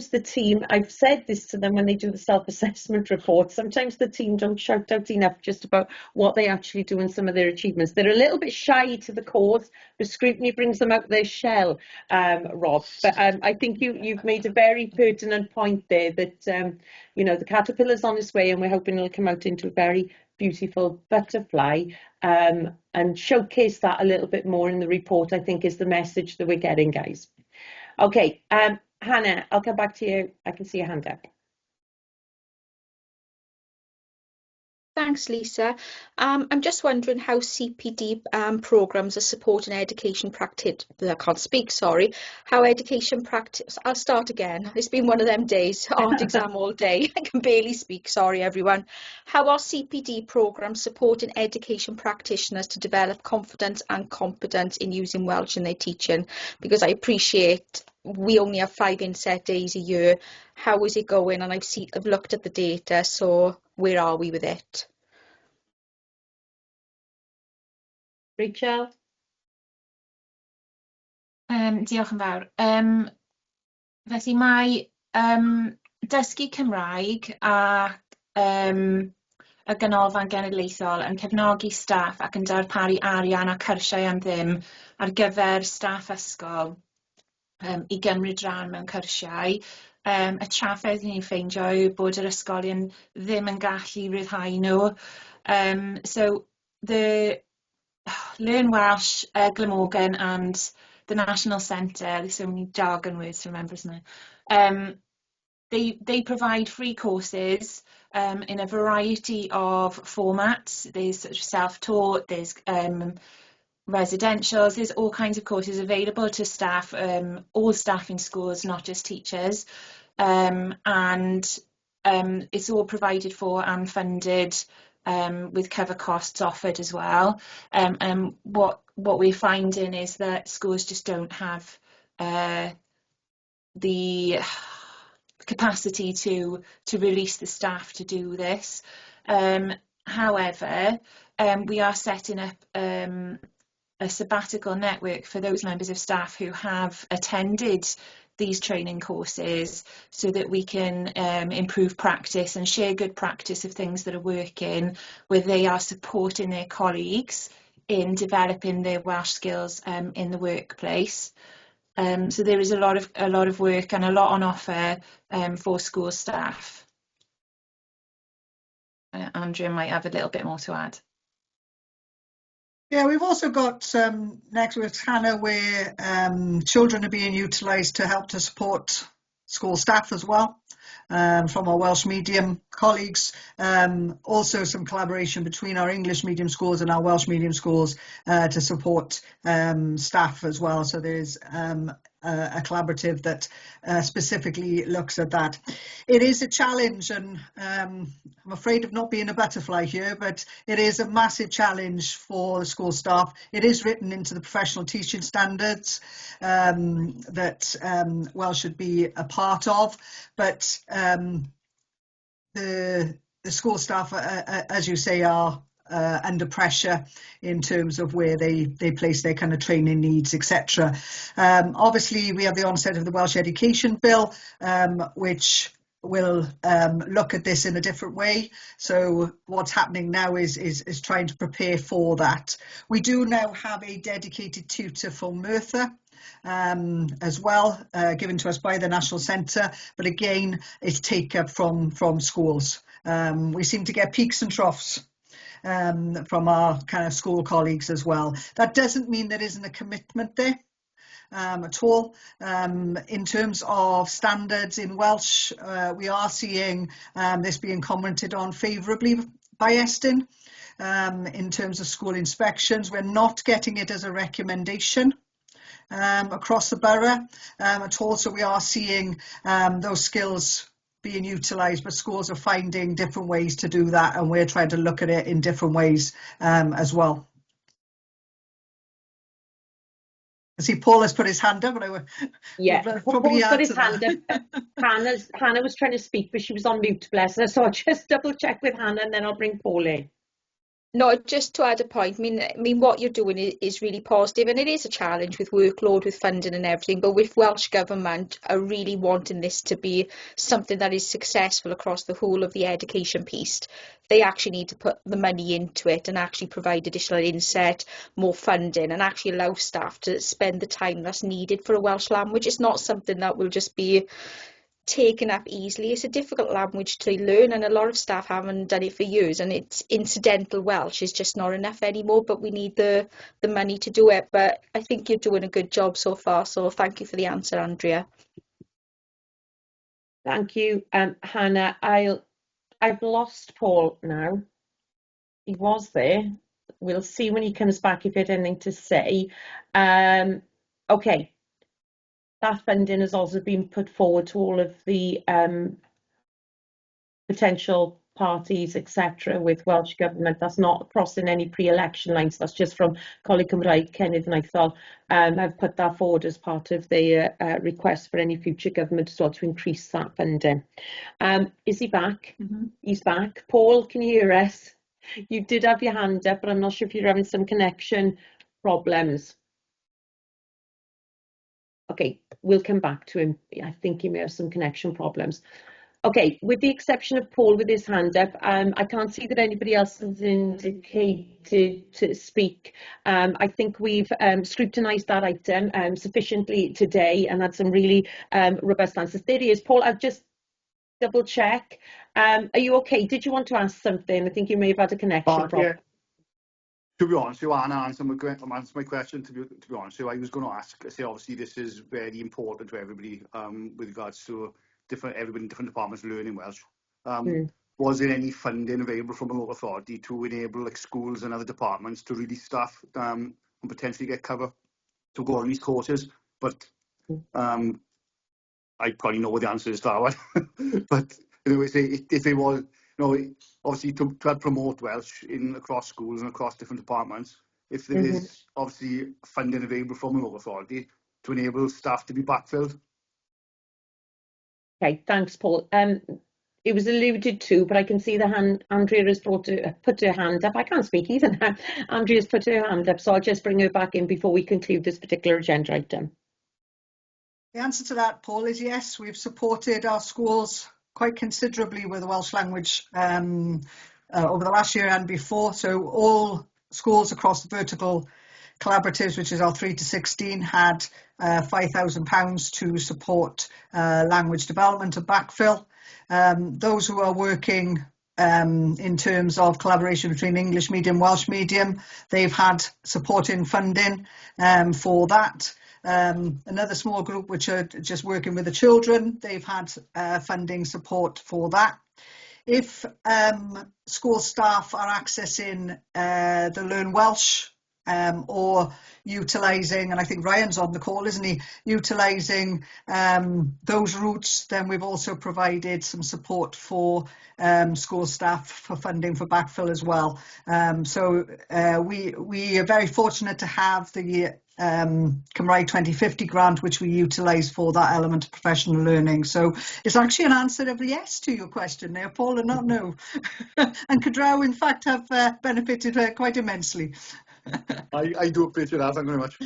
the team, I've said this to them when they do the self-assessment report, sometimes the team don't shout out enough just about what they actually do and some of their achievements. They're a little bit shy to the cause, but scrutiny brings them out their shell, Rob. But I think you've made a very pertinent point there that, you know, the caterpillar's on its way and we're hoping it'll come out into a very beautiful butterfly, and showcase that a little bit more in the report, I think, is the message that we're getting, guys. Okay, Hannah, I'll come back to you. I can see your hand up. Thanks, Lisa. I'm just wondering how CPD programmes are supporting education practice. I can't speak, sorry. How education practice. I'll start again. It's been one of them days. Art exam all day. I can barely speak. Sorry, everyone. How are CPD programmes supporting education practitioners to develop confidence and competence in using Welsh in their teaching? Because I appreciate we only have 5 inset days a year. How is it going? And I've looked at the data, so where are we with it? Rachel? Diolch yn fawr. Felly mae dysgu Cymraeg a y Ganolfan Genedlaethol yn cefnogi staff ac yn darparu arian a cyrsiau am ddim ar gyfer staff ysgol i gymryd rhan mewn cyrsiau. Y trafferth ni'n ffeindio yw bod yr ysgolion ddim yn gallu ryddhau nhw. So the Learn Welsh, Glamorgan and the National Centre, there's so many jargon words to remember, isn't there? They provide free courses in a variety of formats. There's sort of self-taught, there's residentials, there's all kinds of courses available to staff, all staff in schools, not just teachers. And it's all provided for and funded with cover costs offered as well. And what we're finding is that schools just don't have the capacity to release the staff to do this. However, we are setting up a sabbatical network for those members of staff who have attended these training courses so that we can improve practice and share good practice of things that are working, where they are supporting their colleagues in developing their Welsh skills in the workplace. So there is a lot of work and a lot on offer for school staff. Andrea might have a little bit more to add. Yeah, we've also got next with Hannah, where children are being utilised to help to support school staff as well, from our Welsh medium colleagues. Also some collaboration between our English medium schools and our Welsh medium schools to support staff as well. So there's a collaborative that specifically looks at that. It is a challenge, and I'm afraid of not being a butterfly here, but it is a massive challenge for the school staff. It is written into the professional teaching standards that Welsh should be a part of, but the school staff, as you say, are under pressure in terms of where they place their kind of training needs, etc. Obviously, we have the onset of the Welsh Education Bill, which will look at this in a different way. So what's happening now is trying to prepare for that. We do now have a dedicated tutor for Merthyr as well, given to us by the National Centre, but again, it's take up from schools. We seem to get peaks and troughs from our kind of school colleagues as well. That doesn't mean there isn't a commitment there at all. In terms of standards in Welsh, we are seeing this being commented on favourably by Estyn. In terms of school inspections, we're not getting it as a recommendation across the borough at all. So we are seeing those skills being utilised, but schools are finding different ways to do that, and we're trying to look at it in different ways as well. I see Paul has put his hand up, but Paul's put his hand up. Hannah was trying to speak, but she was on mute, bless her, so I'll just double check with Hannah and then I'll bring Paul in. No, just to add a point, I mean, what you're doing is really positive, and it is a challenge with workload, with funding and everything, but with Welsh Government are really wanting this to be something that is successful across the whole of the education piece. They actually need to put the money into it and actually provide additional inset, more funding, and actually allow staff to spend the time that's needed for a Welsh language. It's not something that will just be taken up easily. It's a difficult language to learn, and a lot of staff haven't done it for years, and it's incidental Welsh is just not enough anymore, but we need the money to do it. But I think you're doing a good job so far, so thank you for the answer, Andrea. Thank you, Hannah. I've lost Paul now. He was there. We'll see when he comes back if he had anything to say. Okay. That funding has also been put forward to all of the potential parties, etc., with Welsh Government. That's not crossing any pre-election lines. That's just from Coleg Cymraeg Cenedl Naethol. I've put that forward as part of the request for any future government as well to increase that funding. Is he back? Mm-hmm. He's back. Paul, can you hear us? You did have your hand up, but I'm not sure if you're having some connection problems. Okay, we'll come back to him. I think he may have some connection problems. Okay, with the exception of Paul with his hand up, I can't see that anybody else has indicated to speak. I think we've scrutinised that item sufficiently today and had some really robust answers. There he is. Paul, I've just double check. Are you okay? Did you want to ask something? I think you may have had a connection problem. Yeah. To be honest, you Anna answered my question. To be honest, I was going to ask. I say obviously this is very important to everybody with regards to everybody in different departments learning Welsh. Was there any funding available from a local authority to enable like schools and other departments to really staff and potentially get cover to go on these courses? But I probably know what the answer is to that one. But anyway, if it was. No, obviously to help promote Welsh across schools and across different departments, if there is obviously funding available from a local authority to enable staff to be backfilled. Okay, thanks, Paul. It was alluded to, but I can see the hand. Andrea has put her hand up. I can't speak either now. Andrea's put her hand up, so I'll just bring her back in before we conclude this particular agenda item. The answer to that, Paul, is yes. We've supported our schools quite considerably with the Welsh language over the last year and before. So all schools across the vertical collaboratives, which is our 3 to 16, had £5,000 to support language development and backfill. Those who are working in terms of collaboration between English medium, Welsh medium, they've had support in funding for that. Another small group which are just working with the children, they've had funding support for that. If school staff are accessing the Learn Welsh or utilising, and I think Ryan's on the call, isn't he, utilising those routes, then we've also provided some support for school staff for funding for backfill as well. So we are very fortunate to have the Cymraeg 2050 grant, which we utilise for that element of professional learning. So it's actually an answer of yes to your question there, Paul, and not no. And Cadraw, in fact, have benefited quite immensely. I do appreciate that. Thank you very much.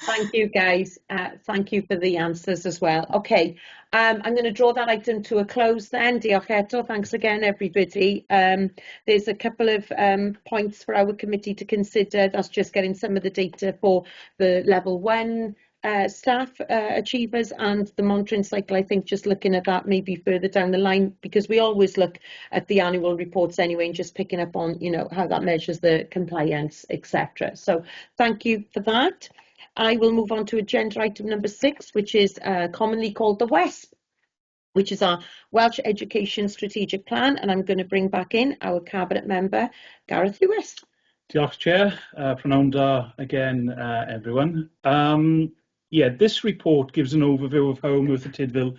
Thank you, guys. Thank you for the answers as well. Okay, I'm going to draw that item to a close then. Diolch eto. Thanks again, everybody. There's a couple of points for our committee to consider. That's just getting some of the data for the level 1 staff achievers and the monitoring cycle. I think just looking at that maybe further down the line, because we always look at the annual reports anyway and just picking up on, you know, how that measures the compliance, etc. So thank you for that. I will move on to agenda item number 6, which is commonly called the WESP, which is our Welsh Education Strategic Plan, and I'm going to bring back in our Cabinet Member, Gareth Lewis. Diolch, Chair. Prynawn da again, everyone. Yeah, this report gives an overview of how Merthyr Tudful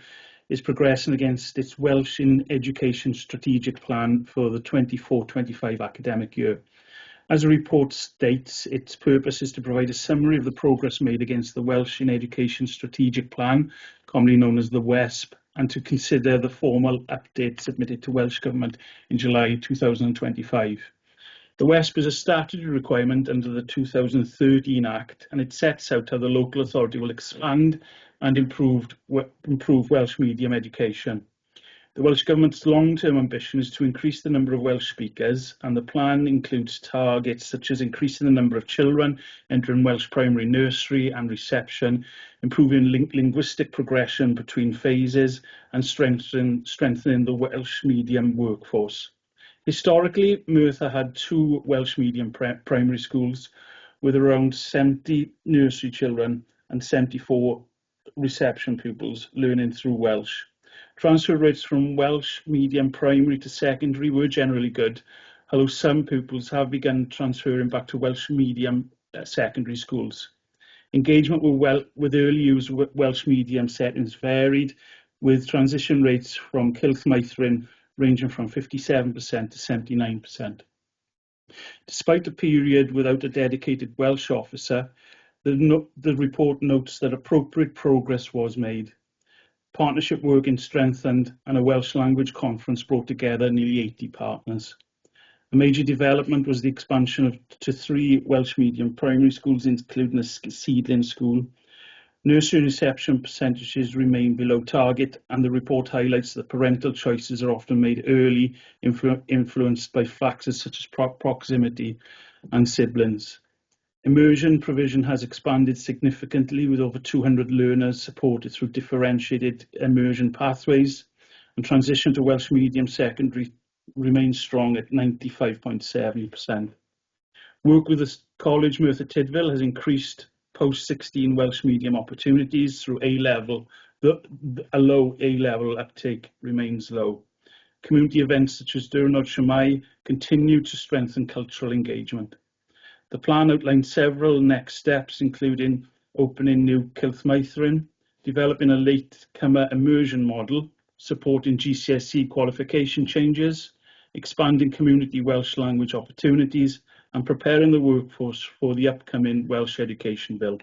is progressing against its Welsh in Education Strategic Plan for the 24-25 academic year. As the report states, its purpose is to provide a summary of the progress made against the Welsh in Education Strategic Plan, commonly known as the WESP, and to consider the formal update submitted to Welsh Government in July 2025. The WESP is a statutory requirement under the 2013 Act, and it sets out how the local authority will expand and improve Welsh medium education. The Welsh Government's long-term ambition is to increase the number of Welsh speakers, and the plan includes targets such as increasing the number of children entering Welsh primary nursery and reception, improving linguistic progression between phases, and strengthening the Welsh medium workforce. Historically, Merthyr had 2 Welsh medium primary schools with around 70 nursery children and 74 reception pupils learning through Welsh. Transfer rates from Welsh medium primary to secondary were generally good, although some pupils have begun transferring back to Welsh medium secondary schools. Engagement with early use of Welsh medium settings varied, with transition rates from Cylchmaethrin ranging from 57% to 79%. Despite a period without a dedicated Welsh officer, the report notes that appropriate progress was made. Partnership working strengthened, and a Welsh language conference brought together nearly 80 partners. A major development was the expansion to 3 Welsh medium primary schools, including a seedling school. Nursery reception percentages remain below target, and the report highlights that parental choices are often made early, influenced by factors such as proximity and siblings. Immersion provision has expanded significantly, with over 200 learners supported through differentiated immersion pathways, and transition to Welsh medium secondary remains strong at 95.7%. Work with the College Merthyr Tudful has increased post-16 Welsh medium opportunities through A-level. A low A-level uptake remains low. Community events such as Diwrnod Siamai continue to strengthen cultural engagement. The plan outlines several next steps, including opening new Cylchmaethrin, developing a latecomer immersion model, supporting GCSE qualification changes, expanding community Welsh language opportunities, and preparing the workforce for the upcoming Welsh Education Bill.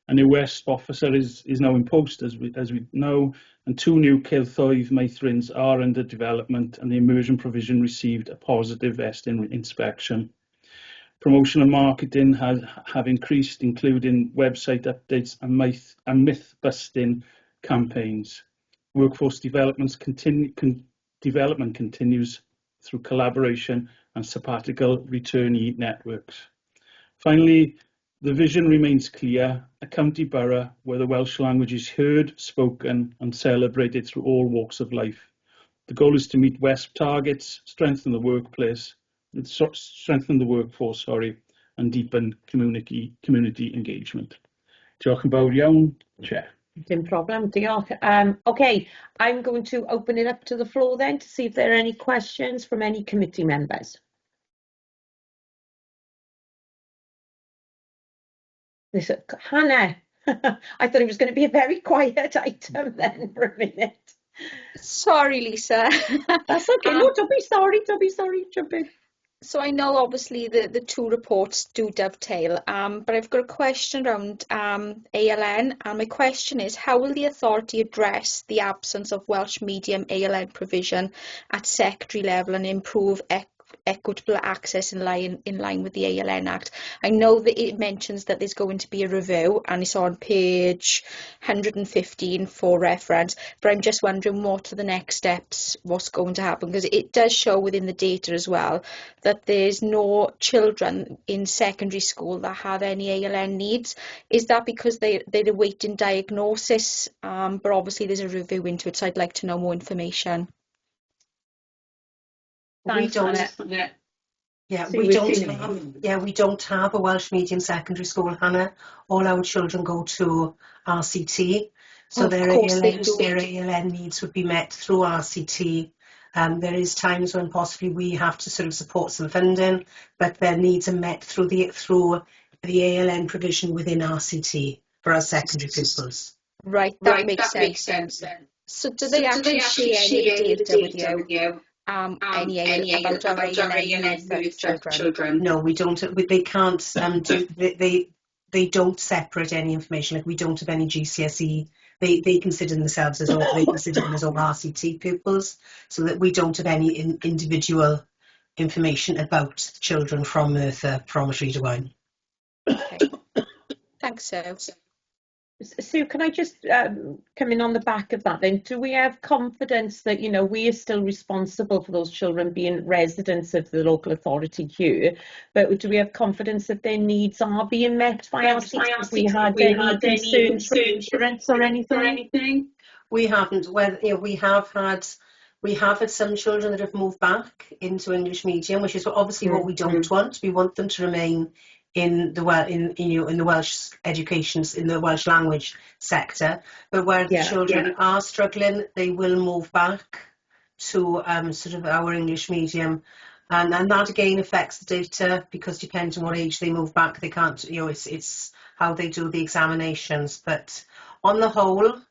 A new WESP officer is now in post, as we know, and 2 new Cylchmaethrins are under development, and the immersion provision received a positive inspection. Promotion and marketing have increased, including website updates and myth-busting campaigns. Workforce development continues through collaboration and sabbatical returnee networks. Finally, the vision remains clear: a county borough where the Welsh language is heard, spoken and celebrated through all walks of life. The goal is to meet WESP targets, strengthen the workforce, and deepen community engagement. Diolch yn fawr iawn, Chair. Dim problem, diolch. Okay, I'm going to open it up to the floor then to see if there are any questions from any committee members. Hannah, I thought it was going to be a very quiet item then for a minute. Sorry, Lisa. That's okay. No, don't be sorry. Jump in. So I know obviously the two reports do dovetail, but I've got a question around ALN, and my question is, how will the authority address the absence of Welsh medium ALN provision at secondary level and improve equitable access in line with the ALN Act? I know that it mentions that there's going to be a review, and it's on page 115 for reference, but I'm just wondering what are the next steps, what's going to happen, because it does show within the data as well that there's no children in secondary school that have any ALN needs. Is that because they're awaiting diagnosis? But obviously there's a review into it, so I'd like to know more information. We don't have a Welsh medium secondary school, Hannah. All our children go to RCT, so their ALN needs would be met through RCT. There is times when possibly we have to sort of support some funding, but their needs are met through the ALN provision within RCT for our secondary pupils. Right, that makes sense. So do they actually share any data with you? Any about our ALN children? No, we don't. They can't they don't separate any information. Like, we don't have any GCSE. They consider themselves as all RCT pupils, so that we don't have any individual information about children from Merthyr from Rhyd-y-Waun. Okay. Thanks, Sue. Sue, can I just come in on the back of that then? Do we have confidence that, you know, we are still responsible for those children being residents of the local authority here, but do we have confidence that their needs are being met by RCT? Have we had any concerns from parents or anything? We haven't. Well, you know, we have had some children that have moved back into English medium, which is obviously what we don't want. We want them to remain in the Welsh education, in the Welsh language sector, but where the children are struggling, they will move back to sort of our English medium, and that again affects the data, because depending on what age they move back, they can't, you know, it's how they do the examinations. But on the whole,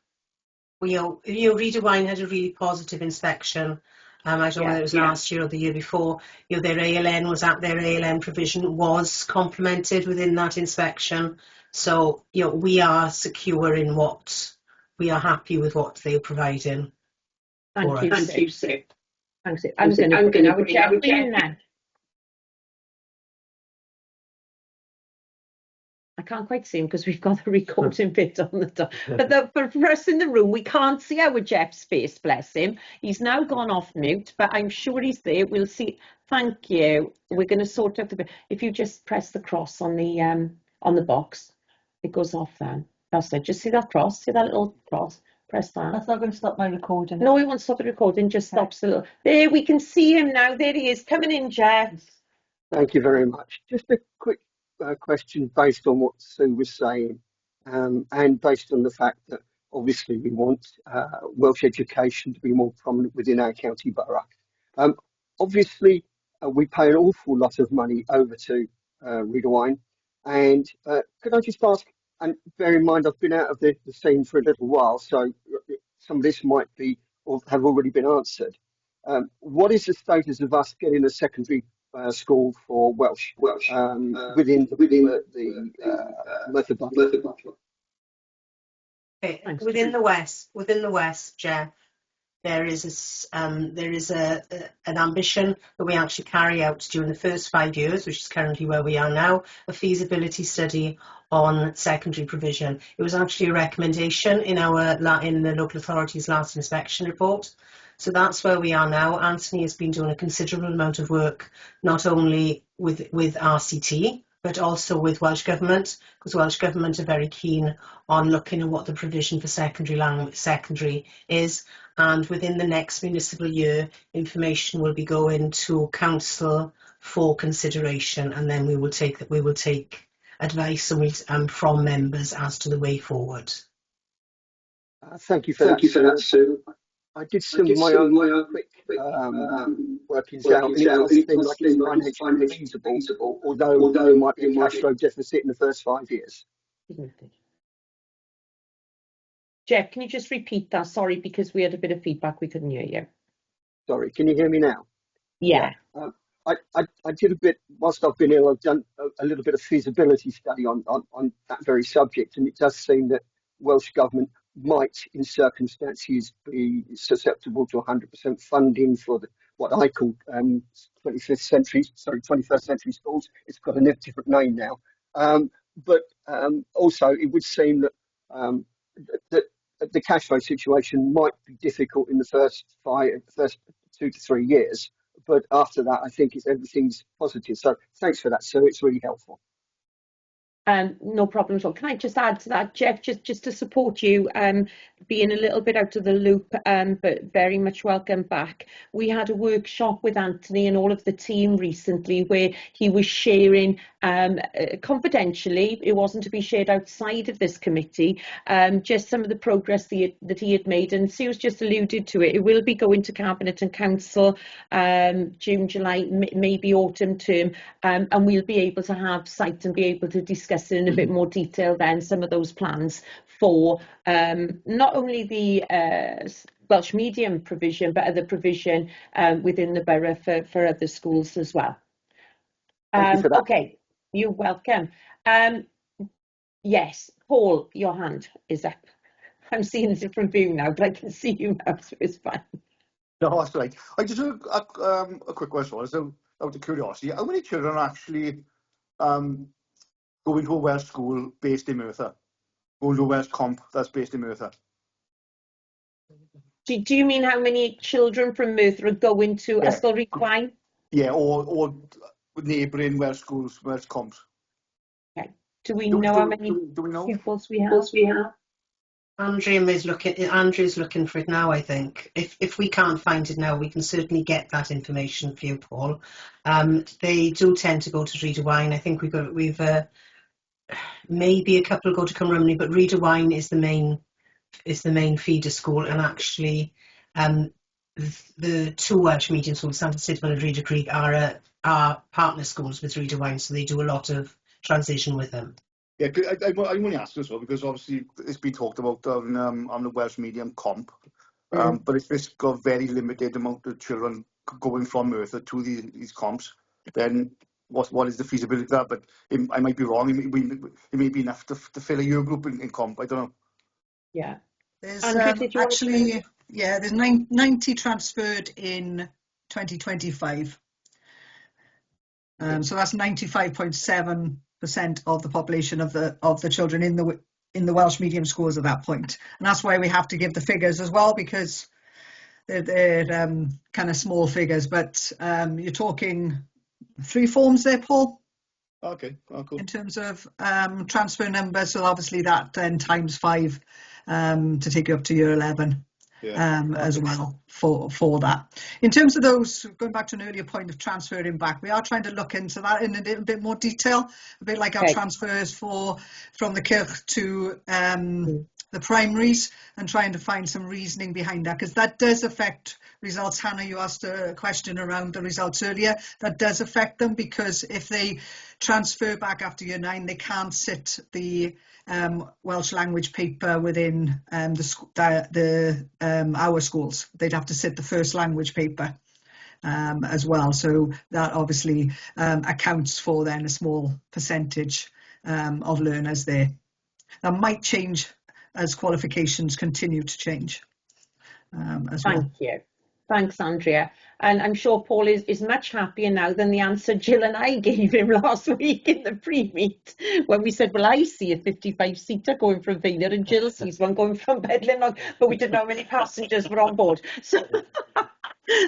Rhyd-y-Waun had a really positive inspection. I don't know whether it was last year or the year before. You know, their ALN provision was complemented within that inspection. So, you know, we are secure in we are happy with what they are providing. Thank you, Sue. Thanks. I'm going to bring our Jeff in now. I can't quite see him because we've got the recording bit on the top. But for us in the room, we can't see our Jeff's face, bless him. He's now gone off mute, but I'm sure he's there. We'll see. Thank you. We're going to sort out the bit. If you just press the cross on the box, it goes off then. That's it. Just see that cross? See that little cross? Press that. That's not going to stop my recording. No, it won't stop the recording. Just stops the little. There, we can see him now. There he is, coming in, Jeff. Thank you very much. Just a quick question based on what Sue was saying, and based on the fact that obviously we want Welsh education to be more prominent within our county borough. Obviously, we pay an awful lot of money over to Rhyd-y-Waun, and could I just ask, and bear in mind I've been out of the scene for a little while, so some of this might be or have already been answered. What is the status of us getting a secondary school for Welsh within the Merthyr Tudful? Okay. Within the West, Jeff, there is an ambition that we actually carry out during the first 5 years, which is currently where we are now, a feasibility study on secondary provision. It was actually a recommendation in the local authority's last inspection report. So that's where we are now. Anthony has been doing a considerable amount of work, not only with RCT, but also with Welsh Government, because Welsh Government are very keen on looking at what the provision for secondary is. And within the next municipal year, information will be going to council for consideration, and then we will take advice from members as to the way forward. Thank you for that, Sue. I did some of my own quick workings out, and it does seem like it's financially feasible, although there might be a cash flow deficit in the first 5 years. Jeff, can you just repeat that? Sorry, because we had a bit of feedback, we couldn't hear you. Sorry, can you hear me now? Yeah. I did a bit, whilst I've been ill, I've done a little bit of feasibility study on that very subject, and it does seem that Welsh Government might, in circumstances, be susceptible to 100% funding for what I call 21st century schools. It's got a different name now. But also, it would seem that the cash flow situation might be difficult in the first 2 to 3 years. But after that, I think everything's positive. So thanks for that, Sue. It's really helpful. No problem at all. Can I just add to that, Jeff, just to support you, being a little bit out of the loop, but very much welcome back. We had a workshop with Anthony and all of the team recently where he was sharing confidentially, it wasn't to be shared outside of this committee, just some of the progress that he had made, and Sue's just alluded to it. It will be going to Cabinet and Council June, July, maybe autumn term, and we'll be able to have sight and be able to discuss in a bit more detail then some of those plans for not only the Welsh medium provision but other provision within the borough for other schools as well. Thank you for that. Okay, you're welcome. Yes, Paul, your hand is up. I'm seeing a different view now, but I can see you now, so it's fine. No, that's right. I just have a quick question. So, out of curiosity, how many children are actually going to a Welsh school based in Merthyr? Going to a Welsh comp that's based in Merthyr? Do you mean how many children from Merthyr are going to Ysgol Rhydd? Yeah, or neighbouring Welsh schools, Welsh comps. Okay. Do we know how many pupils we have? Andrew's looking for it now, I think. If we can't find it now, we can certainly get that information for you, Paul. They do tend to go to Rhydd. I think we've maybe a couple go to Cymru, but Rhydd is the main feeder school, and actually the two Welsh medium schools, Santa Sidman and Rhydd Creek, are partner schools with Rhydd, so they do a lot of transition with them. Yeah, I only asked as well because obviously it's been talked about on the Welsh medium comp, but if it's got very limited amount of children going from Merthyr to these comps, then what is the feasibility of that? But I might be wrong. It may be enough to fill a year group in comp. I don't know. Yeah. There's actually, there's 90 transferred in 2025. So that's 95.7% of the population of the children in the Welsh medium schools at that point, and that's why we have to give the figures as well, because they're kind of small figures. But you're talking 3 forms there, Paul. Okay, cool. In terms of transfer numbers, so obviously that then times 5 to take you up to year 11. As well for that. In terms of those, going back to an earlier point of transferring back, we are trying to look into that in a little bit more detail, a bit like our transfers from the Kirch to the primaries, and trying to find some reasoning behind that, because that does affect results. Hannah, you asked a question around the results earlier. That does affect them, because if they transfer back after year 9, they can't sit the Welsh language paper within our schools. They'd have to sit the first language paper as well. So that obviously accounts for then a small percentage of learners there. That might change as qualifications continue to change as well. Thank you. Thanks, Andrea. And I'm sure Paul is much happier now than the answer Jill and I gave him last week in the pre-meet, when we said, well, I see a 55-seater going from Vaynor and Jill sees one going from Bedlam, but we didn't know how many passengers were on board. So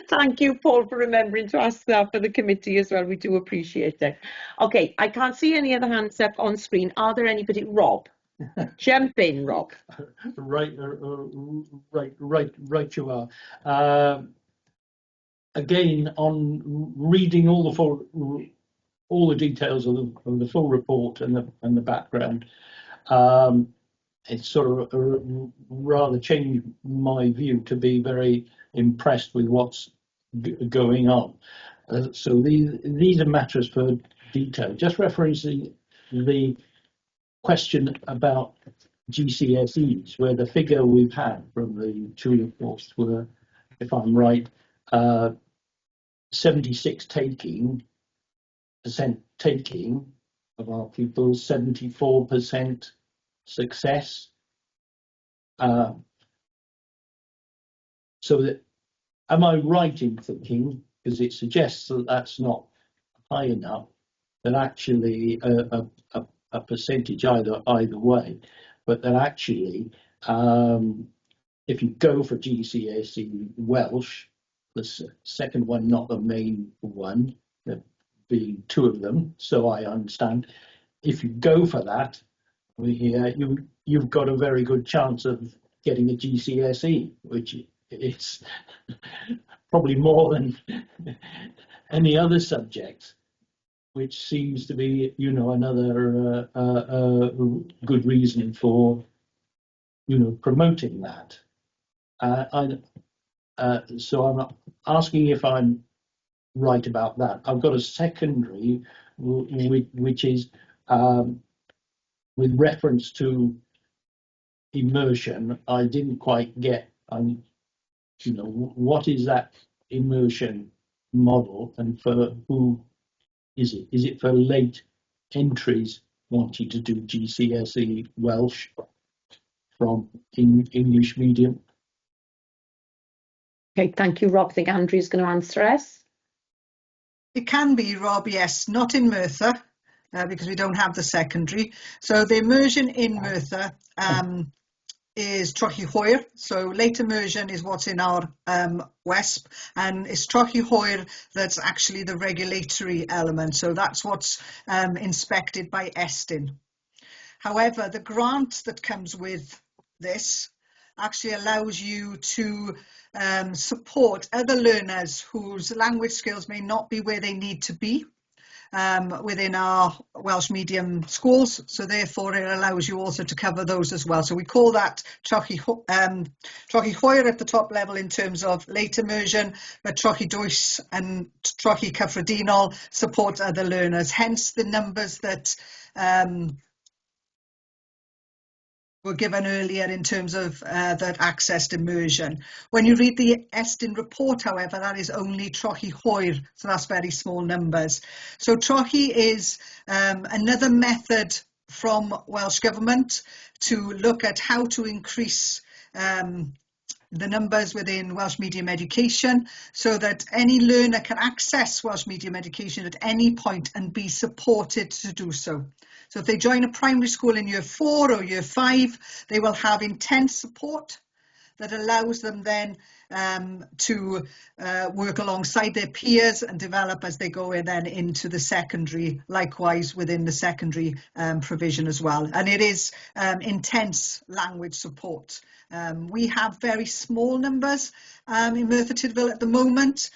thank you, Paul, for remembering to ask that for the committee as well. We do appreciate it. Okay, I can't see any other hands up on screen. Are there anybody? Rob? Jump in, Rob. Right, you are. Again, on reading all all the details of the full report and the background. It's sort of rather changed my view to be very impressed with what's going on. So these are matters for detail. Just referencing the question about GCSEs, where the figure we've had from the two reports were, if I'm right, 76% taking of our pupils, 74% success. So that, am I right in thinking, because it suggests that that's not high enough, that actually a percentage either way, but that actually if you go for GCSE Welsh, the second one, not the main one, there being two of them, so I understand, if you go for that, you've got a very good chance of getting a GCSE, which is probably more than any other subject, which seems to be, another good reason for, promoting that. So I'm asking if I'm right about that. I've got a secondary, which is with reference to immersion. I didn't quite get, what is that immersion model, and for who is it? Is it for late entries wanting to do GCSE Welsh from English medium? Okay, thank you, Rob. I think Andrew's going to answer us. It can be, Rob, yes, not in Merthyr, because we don't have the secondary. So the immersion in Merthyr is Trochi Hwyr. So late immersion is what's in our WESP, and it's Trochi Hwyr that's actually the regulatory element. So that's what's inspected by Estyn. However, the grant that comes with this actually allows you to support other learners whose language skills may not be where they need to be within our Welsh medium schools. So therefore it allows you also to cover those as well. So we call that Trochi Hwyr at the top level in terms of late immersion, but Trochi Dwys and Trochi Cyffredinol support other learners, hence the numbers that were given earlier in terms of that accessed immersion. When you read the Estyn report, however, that is only Trochi Hwyr, so that's very small numbers. So Trochi is another method from Welsh Government to look at how to increase the numbers within Welsh medium education so that any learner can access Welsh medium education at any point and be supported to do so. So if they join a primary school in year 4 or year 5, they will have intense support that allows them then to work alongside their peers and develop as they go in then into the secondary, likewise within the secondary provision as well. And it is intense language support. We have very small numbers in Merthyr Tudful at the moment.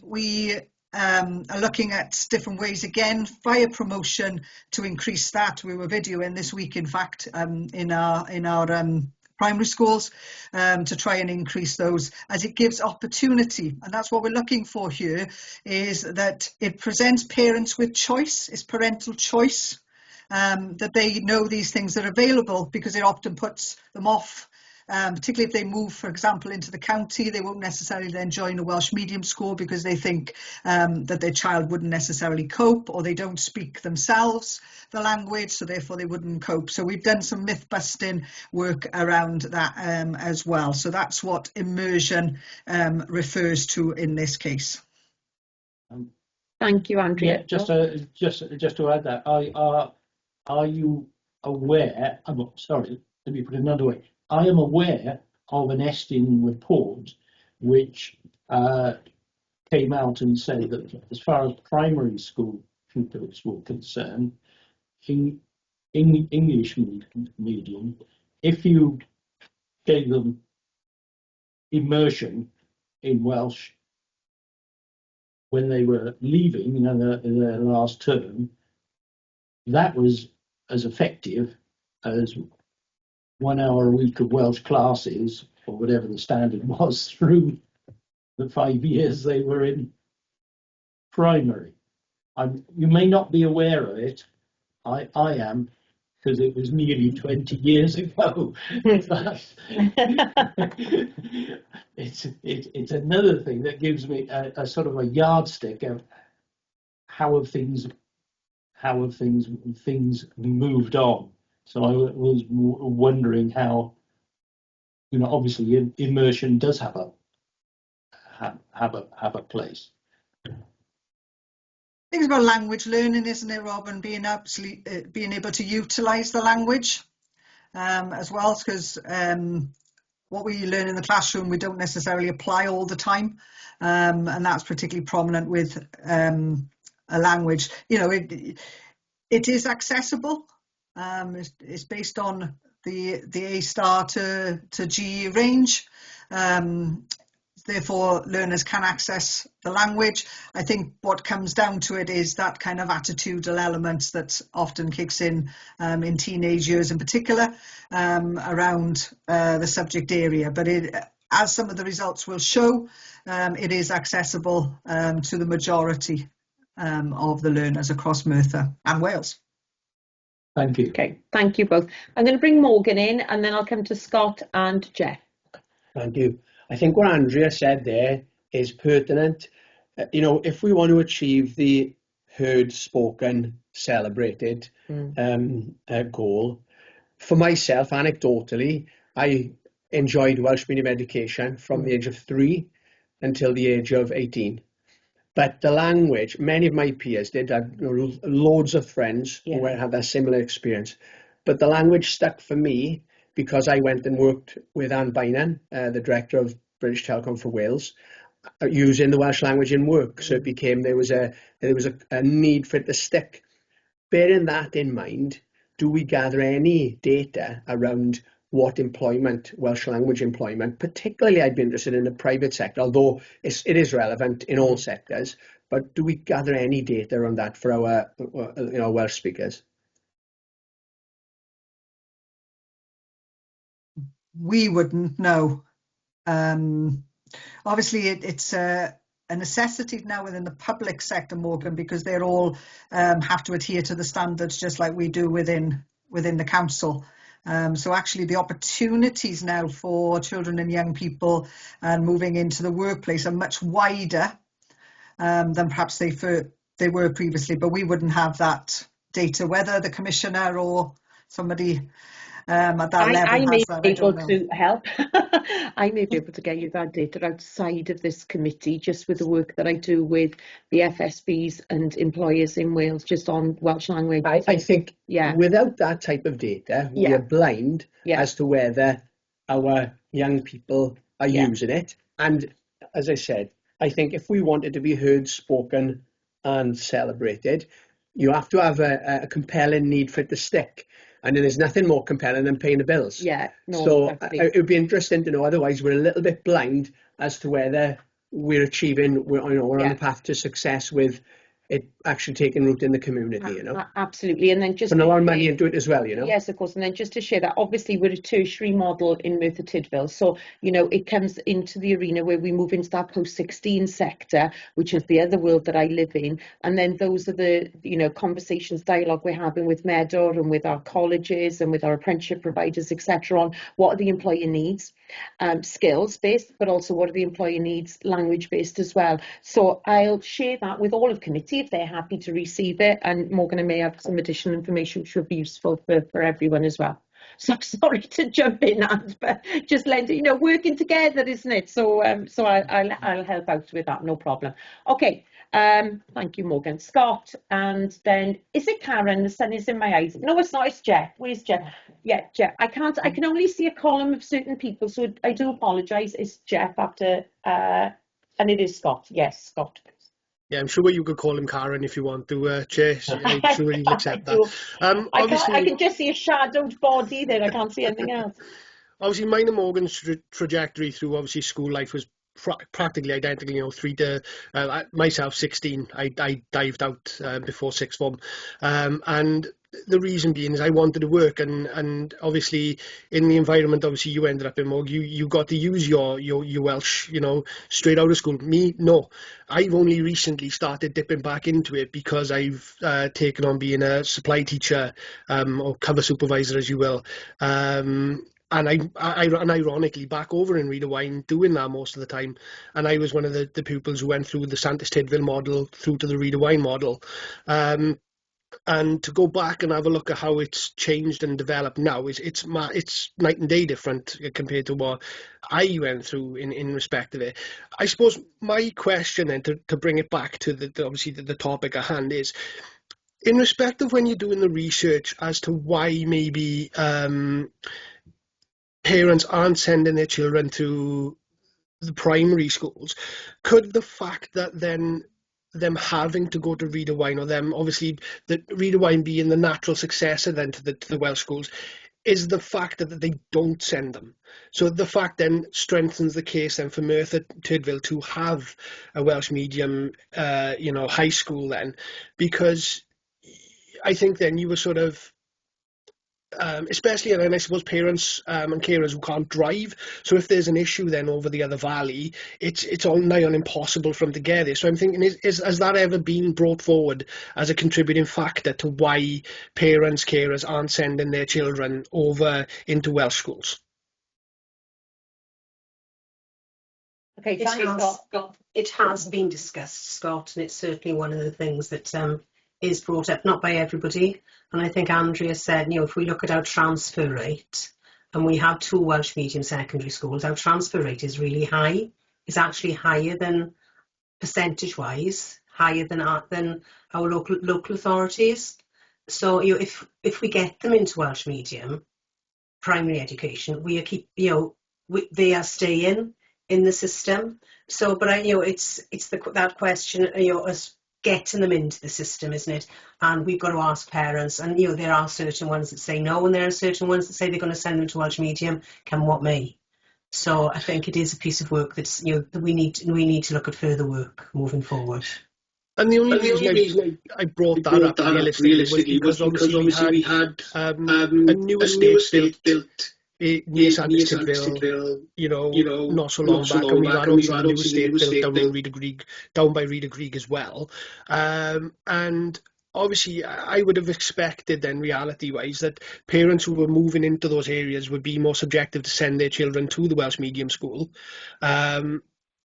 We are looking at different ways again via promotion to increase that. We were videoing this week, in fact, in our primary schools to try and increase those as it gives opportunity. And that's what we're looking for here, is that it presents parents with choice, it's parental choice, that they know these things are available, because it often puts them off. Particularly if they move, for example, into the county, they won't necessarily then join a Welsh medium school because they think that their child wouldn't necessarily cope, or they don't speak themselves the language, so therefore they wouldn't cope. So we've done some myth-busting work around that as well. So that's what immersion refers to in this case. Thank you, Andrea. Yeah, just to add that, are you aware? Sorry, let me put it another way. I am aware of an Estyn report which came out and said that as far as primary school pupils were concerned, in English medium, if you gave them immersion in Welsh, when they were leaving, you know, their last term, that was as effective as 1 hour a week of Welsh classes, or whatever the standard was, through the 5 years they were in primary. You may not be aware of it. I am, because it was nearly 20 years ago. But it's another thing that gives me a sort of a yardstick of how have things moved on. So I was wondering how, you know, obviously immersion does have a place. I think it's about language learning, isn't it, Rob, and being able to utilise the language as well, because what we learn in the classroom we don't necessarily apply all the time, and that's particularly prominent with a language. You know, it is accessible. It's based on the A star to G range. Therefore, learners can access the language. I think what comes down to it is that kind of attitudinal element that often kicks in teenage years in particular, around the subject area. But as some of the results will show, it is accessible to the majority of the learners across Merthyr and Wales. Thank you. Okay, thank you both. I'm going to bring Morgan in, and then I'll come to Scott and Jeff. Thank you. I think what Andrea said there is pertinent. You know, if we want to achieve the heard, spoken, celebrated goal, for myself, anecdotally, I enjoyed Welsh medium education from the age of 3 until the age of 18. But the language, many of my peers did. I've loads of friends who had that similar experience. But the language stuck for me because I went and worked with Anne Bainan, the director of British Telecom for Wales, using the Welsh language in work. So it became, there was a need for it to stick. Bearing that in mind, do we gather any data around what employment, Welsh language employment, particularly I'd be interested in the private sector, although it is relevant in all sectors, but do we gather any data around that for our Welsh speakers? We wouldn't know. Obviously, it's a necessity now within the public sector, Morgan, because they're all have to adhere to the standards just like we do within the council. So actually, the opportunities now for children and young people moving into the workplace are much wider than perhaps they were previously. But we wouldn't have that data, whether the commissioner or somebody at that level I may has be that. able to help. I may be able to get you that data outside of this committee, just with the work that I do with the FSBs and employers in Wales, just on Welsh language. I think without that type of data, we are blind as to whether our young people are using it. And as I said, I think if we wanted to be heard, spoken and celebrated, you have to have a compelling need for it to stick. And there's nothing more compelling than paying the bills. Yeah, no, so exactly. It would be interesting to know. Otherwise, we're a little bit blind as to whether we're achieving, we're on the path to success with it actually taking root in the community. You know, absolutely. And then just putting a lot of money into it as well. You know. Yes, of course. And then just to share that, obviously we're a tertiary model in Merthyr Tudful, so you know it comes into the arena where we move into that post-16 sector, which is the other world that I live in. And then those are the conversations, dialogue we're having with Merthyr and with our colleges and with our apprenticeship providers, etc. on what are the employer needs, skills based, but also what are the employer needs, language based as well. So I'll share that with all of committee if they're happy to receive it, and Morgan and may have some additional information which would be useful for everyone as well. So sorry to jump in, Anne, but just working together, isn't it? So I'll help out with that, no problem. Okay, thank you, Morgan. Scott, and then is it Karen? The sun is in my eyes. No, it's not. It's Jeff. Where's Jeff? Yeah, Jeff. I can only see a column of certain people, so I do apologise. It's Jeff after, and it is Scott. Yes, Scott. Yeah, I'm sure you could call him Karen if you want to, Chair. I'm sure he'll accept that. I can just see a shadowed body there. I can't see anything else. Obviously, mine and Morgan's trajectory through obviously school life was practically identical. You know, myself 16. I dived out before sixth form, and the reason being is I wanted to work, and obviously in the environment obviously you ended up in, Morg, you got to use your Welsh, you know, straight out of school. Me, no. I've only recently started dipping back into it because I've taken on being a supply teacher, or cover supervisor, as you will. And ironically back over in Reader Wine doing that most of the time. And I was one of the pupils who went through the Santis Tidful model through to the Reader Wine model. And to go back and have a look at how it's changed and developed now, it's night and day different compared to what I went through in respect of it. I suppose my question then, to bring it back to obviously the topic at hand, is in respect of when you're doing the research as to why maybe parents aren't sending their children to the primary schools, could the fact that then them having to go to Reader Wine, or them obviously the Reader Wine being the natural successor then to the Welsh schools, is the fact that they don't send them. So the fact then strengthens the case then for Merthyr Tudful to have a Welsh medium, high school then, because I think then you were sort of, especially, and I suppose parents and carers who can't drive. So if there's an issue then over the other valley, it's all nigh on impossible for them to get there. So I'm thinking, has that ever been brought forward as a contributing factor to why parents, carers aren't sending their children over into Welsh schools? Okay, Scott. It has been discussed, Scott, and it's certainly one of the things that is brought up, not by everybody. And I think Andrea said, if we look at our transfer rate, and we have 2 Welsh medium secondary schools, our transfer rate is really high. It's actually higher than, percentage-wise, higher than our local authorities. So if we get them into Welsh medium primary education, they are staying in the system. So, but it's that question, us getting them into the system, isn't it? And we've got to ask parents, and there are certain ones that say no, and there are certain ones that say they're going to send them to Welsh medium, come what may. So I think it is a piece of work that's that we need to look at further work moving forward. And the only reason I brought that up realistically was because obviously we had a new estate built near Santis Tidful, not so long back, and we've had obviously the new estate built down by Reader Greig as well. And obviously I would have expected then, reality-wise, that parents who were moving into those areas would be more subjective to send their children to the Welsh medium school.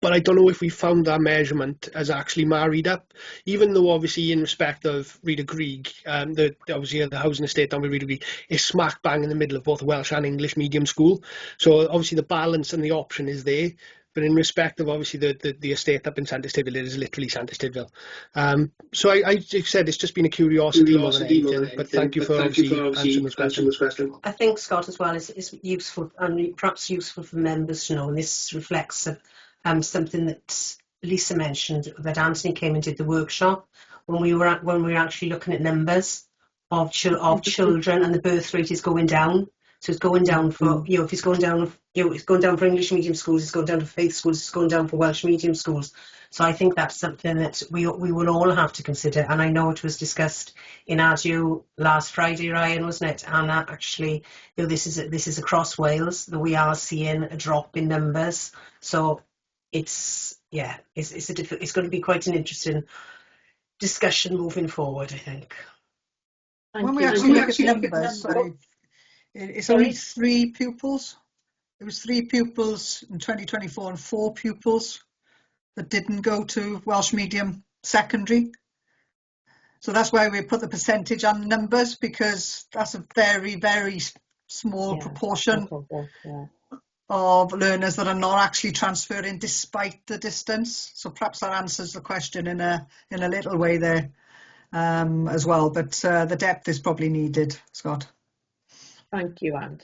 But I don't know if we found that measurement as actually married up, even though obviously in respect of Reader Greig, obviously the housing estate down by Reader Greig is smack bang in the middle of both Welsh and English medium school. So obviously the balance and the option is there. But in respect of obviously the estate up in Santis Tidful, it is literally Santis Tidful. So I said it's just been a curiosity more than anything. But thank you for obviously answering this question. I think, Scott, as well, is useful, and perhaps useful for members to know, and this reflects something that Lisa mentioned, that Anthony came and did the workshop when we were actually looking at numbers of children, and the birth rate is going down. So it's going down for, if it's going down, it's going down for English medium schools, it's going down for faith schools, it's going down for Welsh medium schools. So I think that's something that we will all have to consider. And I know it was discussed in ADU last Friday, Ryan, wasn't it? And actually, this is across Wales that we are seeing a drop in numbers. So it's going to be quite an interesting discussion moving forward, I think. When we actually look at numbers, it's only 3 pupils. There was 3 pupils in 2024 and 4 pupils that didn't go to Welsh medium secondary. So that's why we put the percentage on numbers, because that's a very, very small proportion of learners that are not actually transferring despite the distance. So perhaps that answers the question in a little way there as well. But the depth is probably needed, Scott. Thank you, Anne.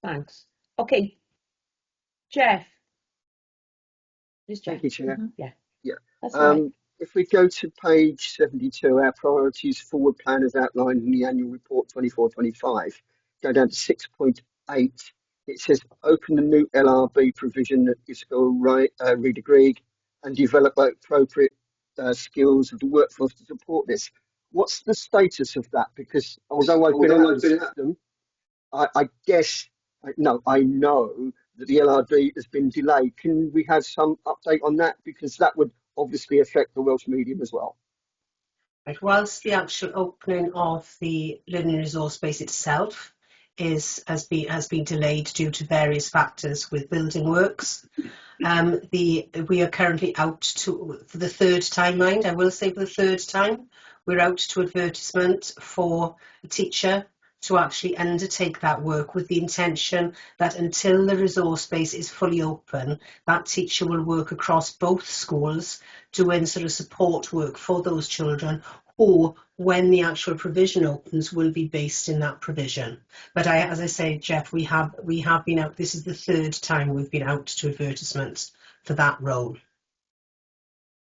Thanks. Okay, Jeff. Thank you, Chair. Yeah. That's right. If we go to page 72, our priorities forward plan as outlined in the annual report 24-25, go down to 6.8 it says open the new LRB provision that is read agreed and develop appropriate skills of the workforce to support this. What's the status of that? Because although I've been out of the system, I guess, no, I know that the LRD has been delayed. Can we have some update on that? Because that would obviously affect the Welsh medium as well. Right. Whilst the actual opening of the learning resource base itself has been delayed due to various factors with building works, we are currently out for the third time, I will say for the third time, we're out to advertisement for a teacher to actually undertake that work with the intention that until the resource base is fully open, that teacher will work across both schools doing sort of support work for those children, or when the actual provision opens will be based in that provision. But as I say, Jeff, we have been out, this is the third time we've been out to advertisements for that role.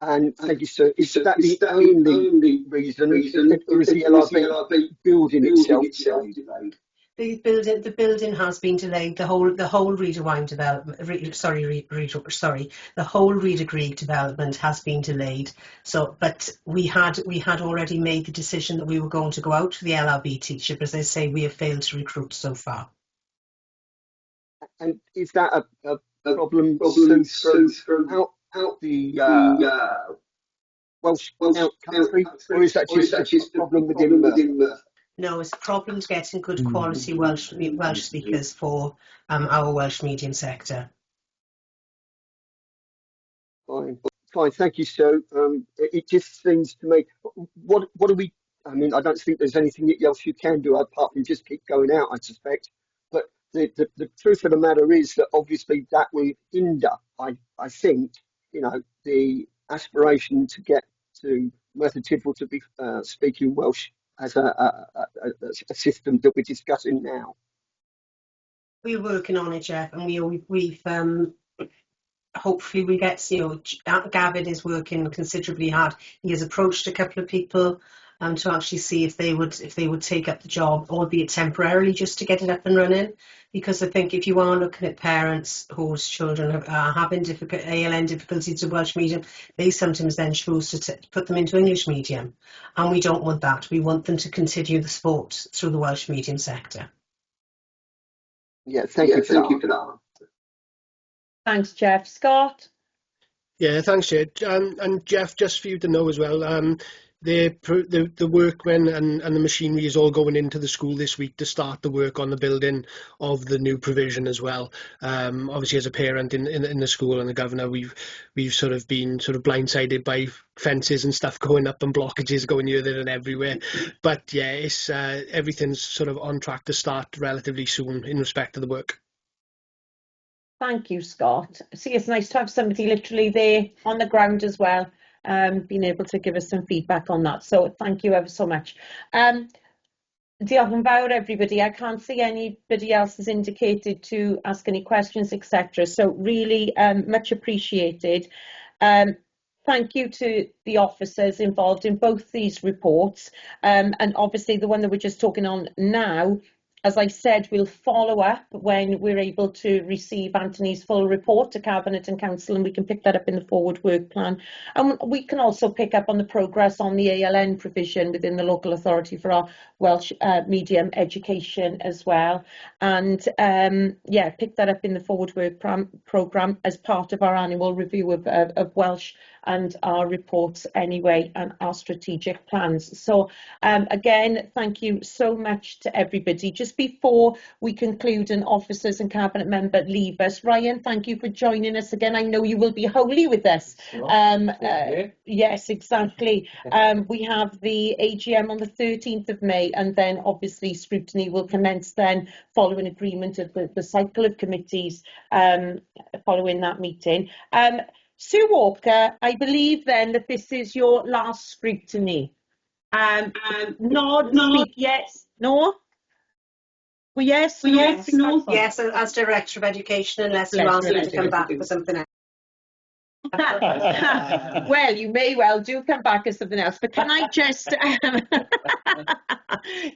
And thank you, sir. Is that the only reason, or is the LRB building itself delayed? The building has been delayed. The whole Reader-Wine development, the whole Reader Greig development has been delayed. So, but we had already made the decision that we were going to go out for the LRB teacher, but as I say, we have failed to recruit so far. And is that a problem throughout the Welsh country, or is that just a problem within Merthyr? No, it's a problem getting good quality Welsh speakers for our Welsh medium sector. Fine. Thank you, sir. It just seems to me, what do we? I mean, I don't think there's anything else you can do apart from just keep going out, I suspect. But the truth of the matter is that obviously that will hinder, I think, the aspiration to get to Merthyr Tudful to be speaking Welsh as a system that we're discussing now. We're working on it, Jeff, and we've hopefully we get, Gavin is working considerably hard. He has approached a couple of people to actually see if they would take up the job, albeit temporarily, just to get it up and running. Because I think if you are looking at parents whose children are having ALN difficulties with Welsh medium, they sometimes then choose to put them into English medium, and we don't want that. We want them to continue the sport through the Welsh medium sector. Yeah, thank you for that. Thanks, Jeff. Scott? Yeah, thanks, Jed. And Jeff, just for you to know as well, the workmen and the machinery is all going into the school this week to start the work on the building of the new provision as well. Obviously, as a parent in the school and the governor, we've sort of been blindsided by fences and stuff going up and blockages going here, there and everywhere. But yeah, it's everything's sort of on track to start relatively soon in respect to the work. Thank you, Scott. See, it's nice to have somebody literally there on the ground as well, being able to give us some feedback on that. So thank you ever so much. Diolch yn fawr, everybody. I can't see anybody else has indicated to ask any questions, etc. So really much appreciated. Thank you to the officers involved in both these reports. And obviously the one that we're just talking on now, as I said, we'll follow up when we're able to receive Anthony's full report to Cabinet and Council, and we can pick that up in the forward work plan. And we can also pick up on the progress on the ALN provision within the local authority for our Welsh medium education as well. And yeah, pick that up in the forward work programme as part of our annual review of Welsh and our reports anyway, and our strategic plans. So again, thank you so much to everybody. Just before we conclude and officers and cabinet member leave us, Ryan, thank you for joining us again. I know you will be wholly with us. Yes, exactly. We have the AGM on the 13th of May, and then obviously scrutiny will commence then following agreement of the cycle of committees following that meeting. Sue Walker, I believe then that this is your last scrutiny. Nod, speak, yes, no? Well, yes, no? Yes, as Director of Education, unless you ask me to come back for something else. Well, you may well do come back as something else, but can I just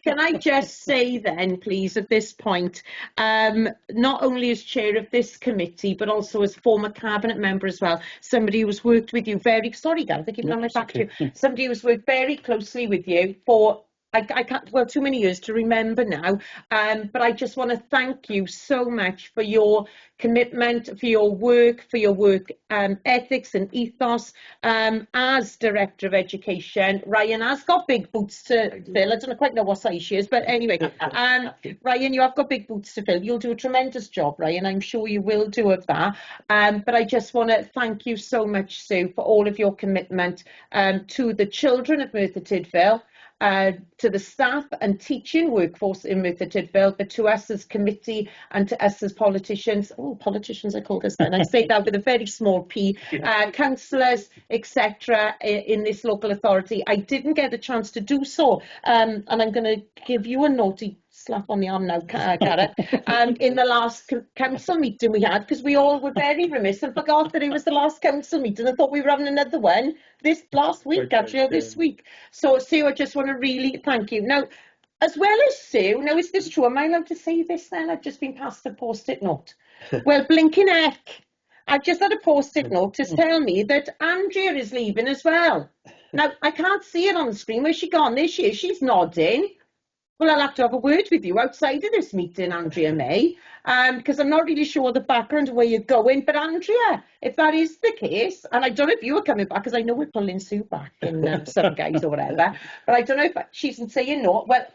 Can I just say then, please, at this point, not only as chair of this committee, but also as former cabinet member as well, somebody who's worked with you sorry, Gareth, I keep on my back to you. Somebody who's worked very closely with you for I can't, well, too many years to remember now, but I just want to thank you so much for your commitment, for your work ethics and ethos. As Director of Education, Ryan has got big boots to fill. I don't quite know what size she is, but anyway, Ryan, you have got big boots to fill. You'll do a tremendous job, Ryan. I'm sure you will do of that. But I just want to thank you so much, Sue, for all of your commitment to the children of Merthyr Tudful, to the staff and teaching workforce in Merthyr Tudful, but to us as committee and to us as politicians. Oh, politicians, I call this then. I say that with a very small p. Councillors, etc. in this local authority. I didn't get a chance to do so, and I'm going to give you a naughty slap on the arm now, Gareth, in the last council meeting we had, because we all were very remiss and forgot that it was the last council meeting. I thought we were having another one this last week, actually, or this week. So, Sue, I just want to really thank you. Now, as well as Sue, now is this true? Am I allowed to say this then? I've just been passed a post-it note. Well, blinking heck, I've just had a post-it note to tell me that Andrea is leaving as well. Now, I can't see it on the screen. Where's she gone? There she is. She's nodding. Well, I'll have to have a word with you outside of this meeting, Andrea May, because I'm not really sure the background of where you're going. But Andrea, if that is the case, and I don't know if you are coming back, because I know we're pulling Sue back in some guys or whatever, but I don't know if she's saying no. Well,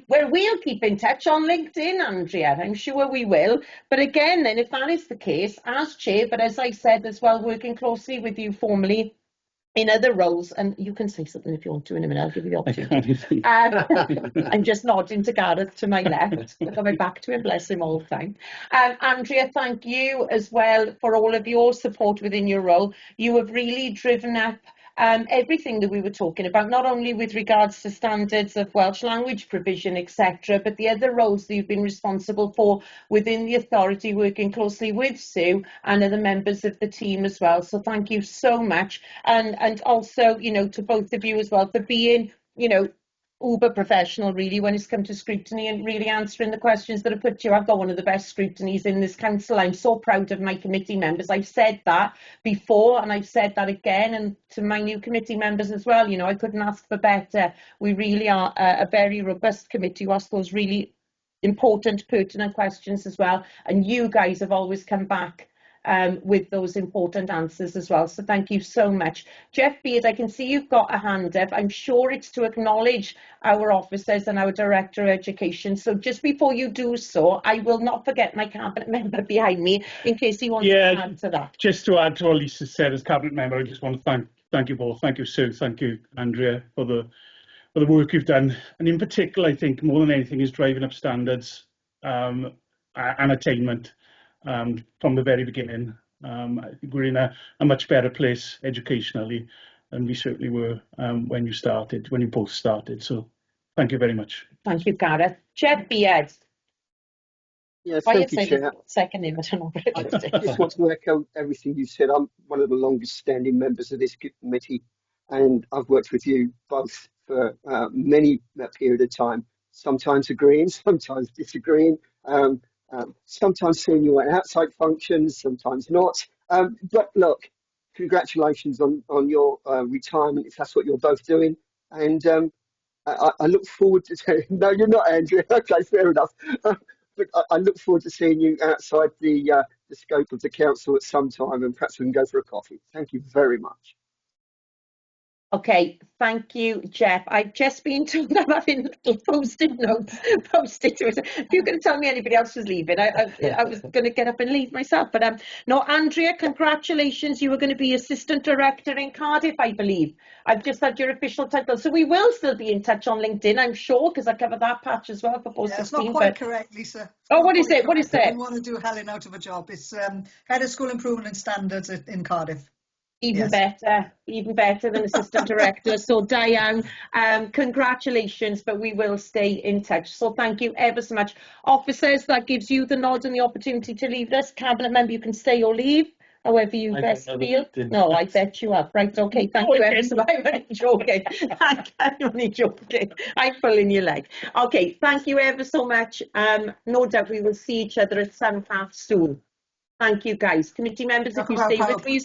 we'll keep in touch on LinkedIn, Andrea. I'm sure we will. But again, then, if that is the case, as chair, but as I said as well, working closely with you formally in other roles, and you can say something if you want to in a minute, I'll give you the opportunity. I'm just nodding to Gareth to my left. I've got my back to him, bless him all the time. Andrea, thank you as well for all of your support within your role. You have really driven up everything that we were talking about, not only with regards to standards of Welsh language provision, etc., but the other roles that you've been responsible for within the authority, working closely with Sue and other members of the team as well. So thank you so much. And also, you know, to both of you as well for being, you know, uber professional really when it's come to scrutiny and really answering the questions that are put to you. I've got one of the best scrutinies in this council. I'm so proud of my committee members. I've said that before and I've said that again, and to my new committee members as well. You know, I couldn't ask for better. We really are a very robust committee who ask those really important, pertinent questions as well, and you guys have always come back with those important answers as well. So thank you so much. Jeff Beard, I can see you've got a hand up. I'm sure it's to acknowledge our officers and our Director of Education. So just before you do so, I will not forget my cabinet member behind me in case he wants to add to that. Just to add to what Lisa said as cabinet member, I just want to thank you both. Thank you, Sue. Thank you, Andrea, for the work you've done. And in particular, I think more than anything is driving up standards and attainment. From the very beginning. I think we're in a much better place educationally than we certainly were when you both started. So thank you very much. Thank you, Gareth. Jeff Beard. Yes, thank you, Chair. Second name, I don't know. I just want to echo everything you said. I'm one of the longest standing members of this committee, and I've worked with you both for many period of time, sometimes agreeing, sometimes disagreeing. Sometimes seeing you at outside functions, sometimes not. But look, congratulations on your retirement, if that's what you're both doing. And I look forward to no, you're not, Andrea. Okay, fair enough. But I look forward to seeing you outside the scope of the council at some time, and perhaps we can go for a coffee. Thank you very much. Okay, thank you, Jeff. I've just been told I'm having little post-it notes posted to it. If you can tell me anybody else was leaving, I was going to get up and leave myself. But no, Andrea, congratulations. You were going to be Assistant Director in Cardiff, I believe. I've just had your official title. So we will still be in touch on LinkedIn, I'm sure, because I cover that patch as well for post-16. It's not quite correct, Lisa. Oh, what is it? What is it? I didn't want to do Helen out of a job. It's Head of School Improvement and Standards in Cardiff. Even better than Assistant Director. So Diane, congratulations, but we will stay in touch. So thank you ever so much. Officers, that gives you the nod and the opportunity to leave us. Cabinet member, you can stay or leave. however you best feel. No, I bet you have. Right, okay, thank you ever so much. I'm only joking. I'm only joking. I'm pulling your leg. Okay, thank you ever so much. No doubt we will see each other at Cyfarfod soon. Thank you, guys. Committee members, if you stay with me,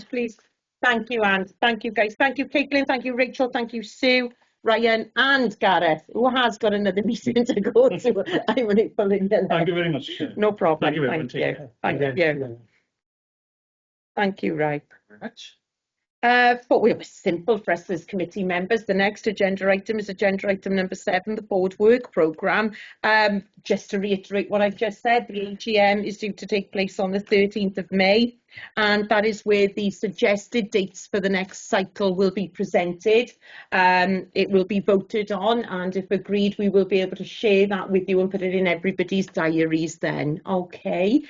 please. Thank you, Anne. Thank you, guys. Thank you, Caitlin. Thank you, Rachel. Thank you, Sue, Ryan, and Gareth, who has got another meeting to go to. I'm only pulling your leg. Thank you very much, Chair. No problem. Thank you very much. Thank you. Thank you, Rai. Very much. Thought we were simple for us as committee members. The next agenda item is agenda item number 7, the board work programme. Just to reiterate what I've just said, the AGM is due to take place on the 13th of May, and that is where the suggested dates for the next cycle will be presented. It will be voted on, and if agreed, we will be able to share that with you and put it in everybody's diaries then. Okay.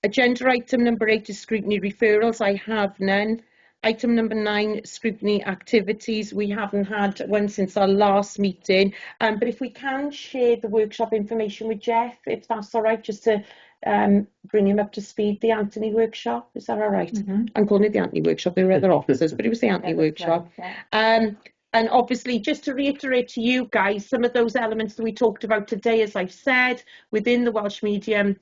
Agenda item number 8 is scrutiny referrals. I have none. Item number 9, scrutiny activities. We haven't had one since our last meeting, but if we can share the workshop information with Jeff, if that's all right, just to bring him up to speed, the Anthony workshop. Is that all right? I'm calling it the Anthony workshop. There were other officers, but it was the Anthony workshop. And obviously, just to reiterate to you guys, some of those elements that we talked about today, as I've said, within the Welsh medium,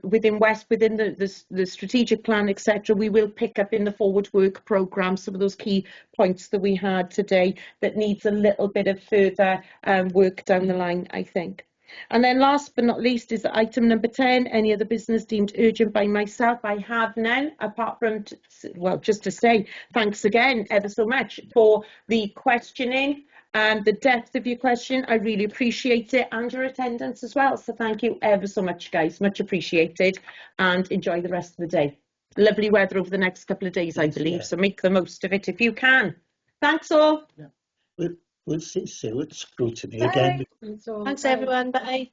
within West, within the strategic plan, etc., we will pick up in the forward work programme some of those key points that we had today that needs a little bit of further work down the line, I think. And then last but not least is item number 10, any other business deemed urgent by myself. I have none, apart from, well, just to say thanks again ever so much for the questioning and the depth of your question. I really appreciate it, and your attendance as well. So thank you ever so much, guys. Much appreciated, and enjoy the rest of the day. Lovely weather over the next couple of days, I believe, so make the most of it if you can. Thanks all. We'll see Sue at scrutiny again. Thanks everyone. Bye.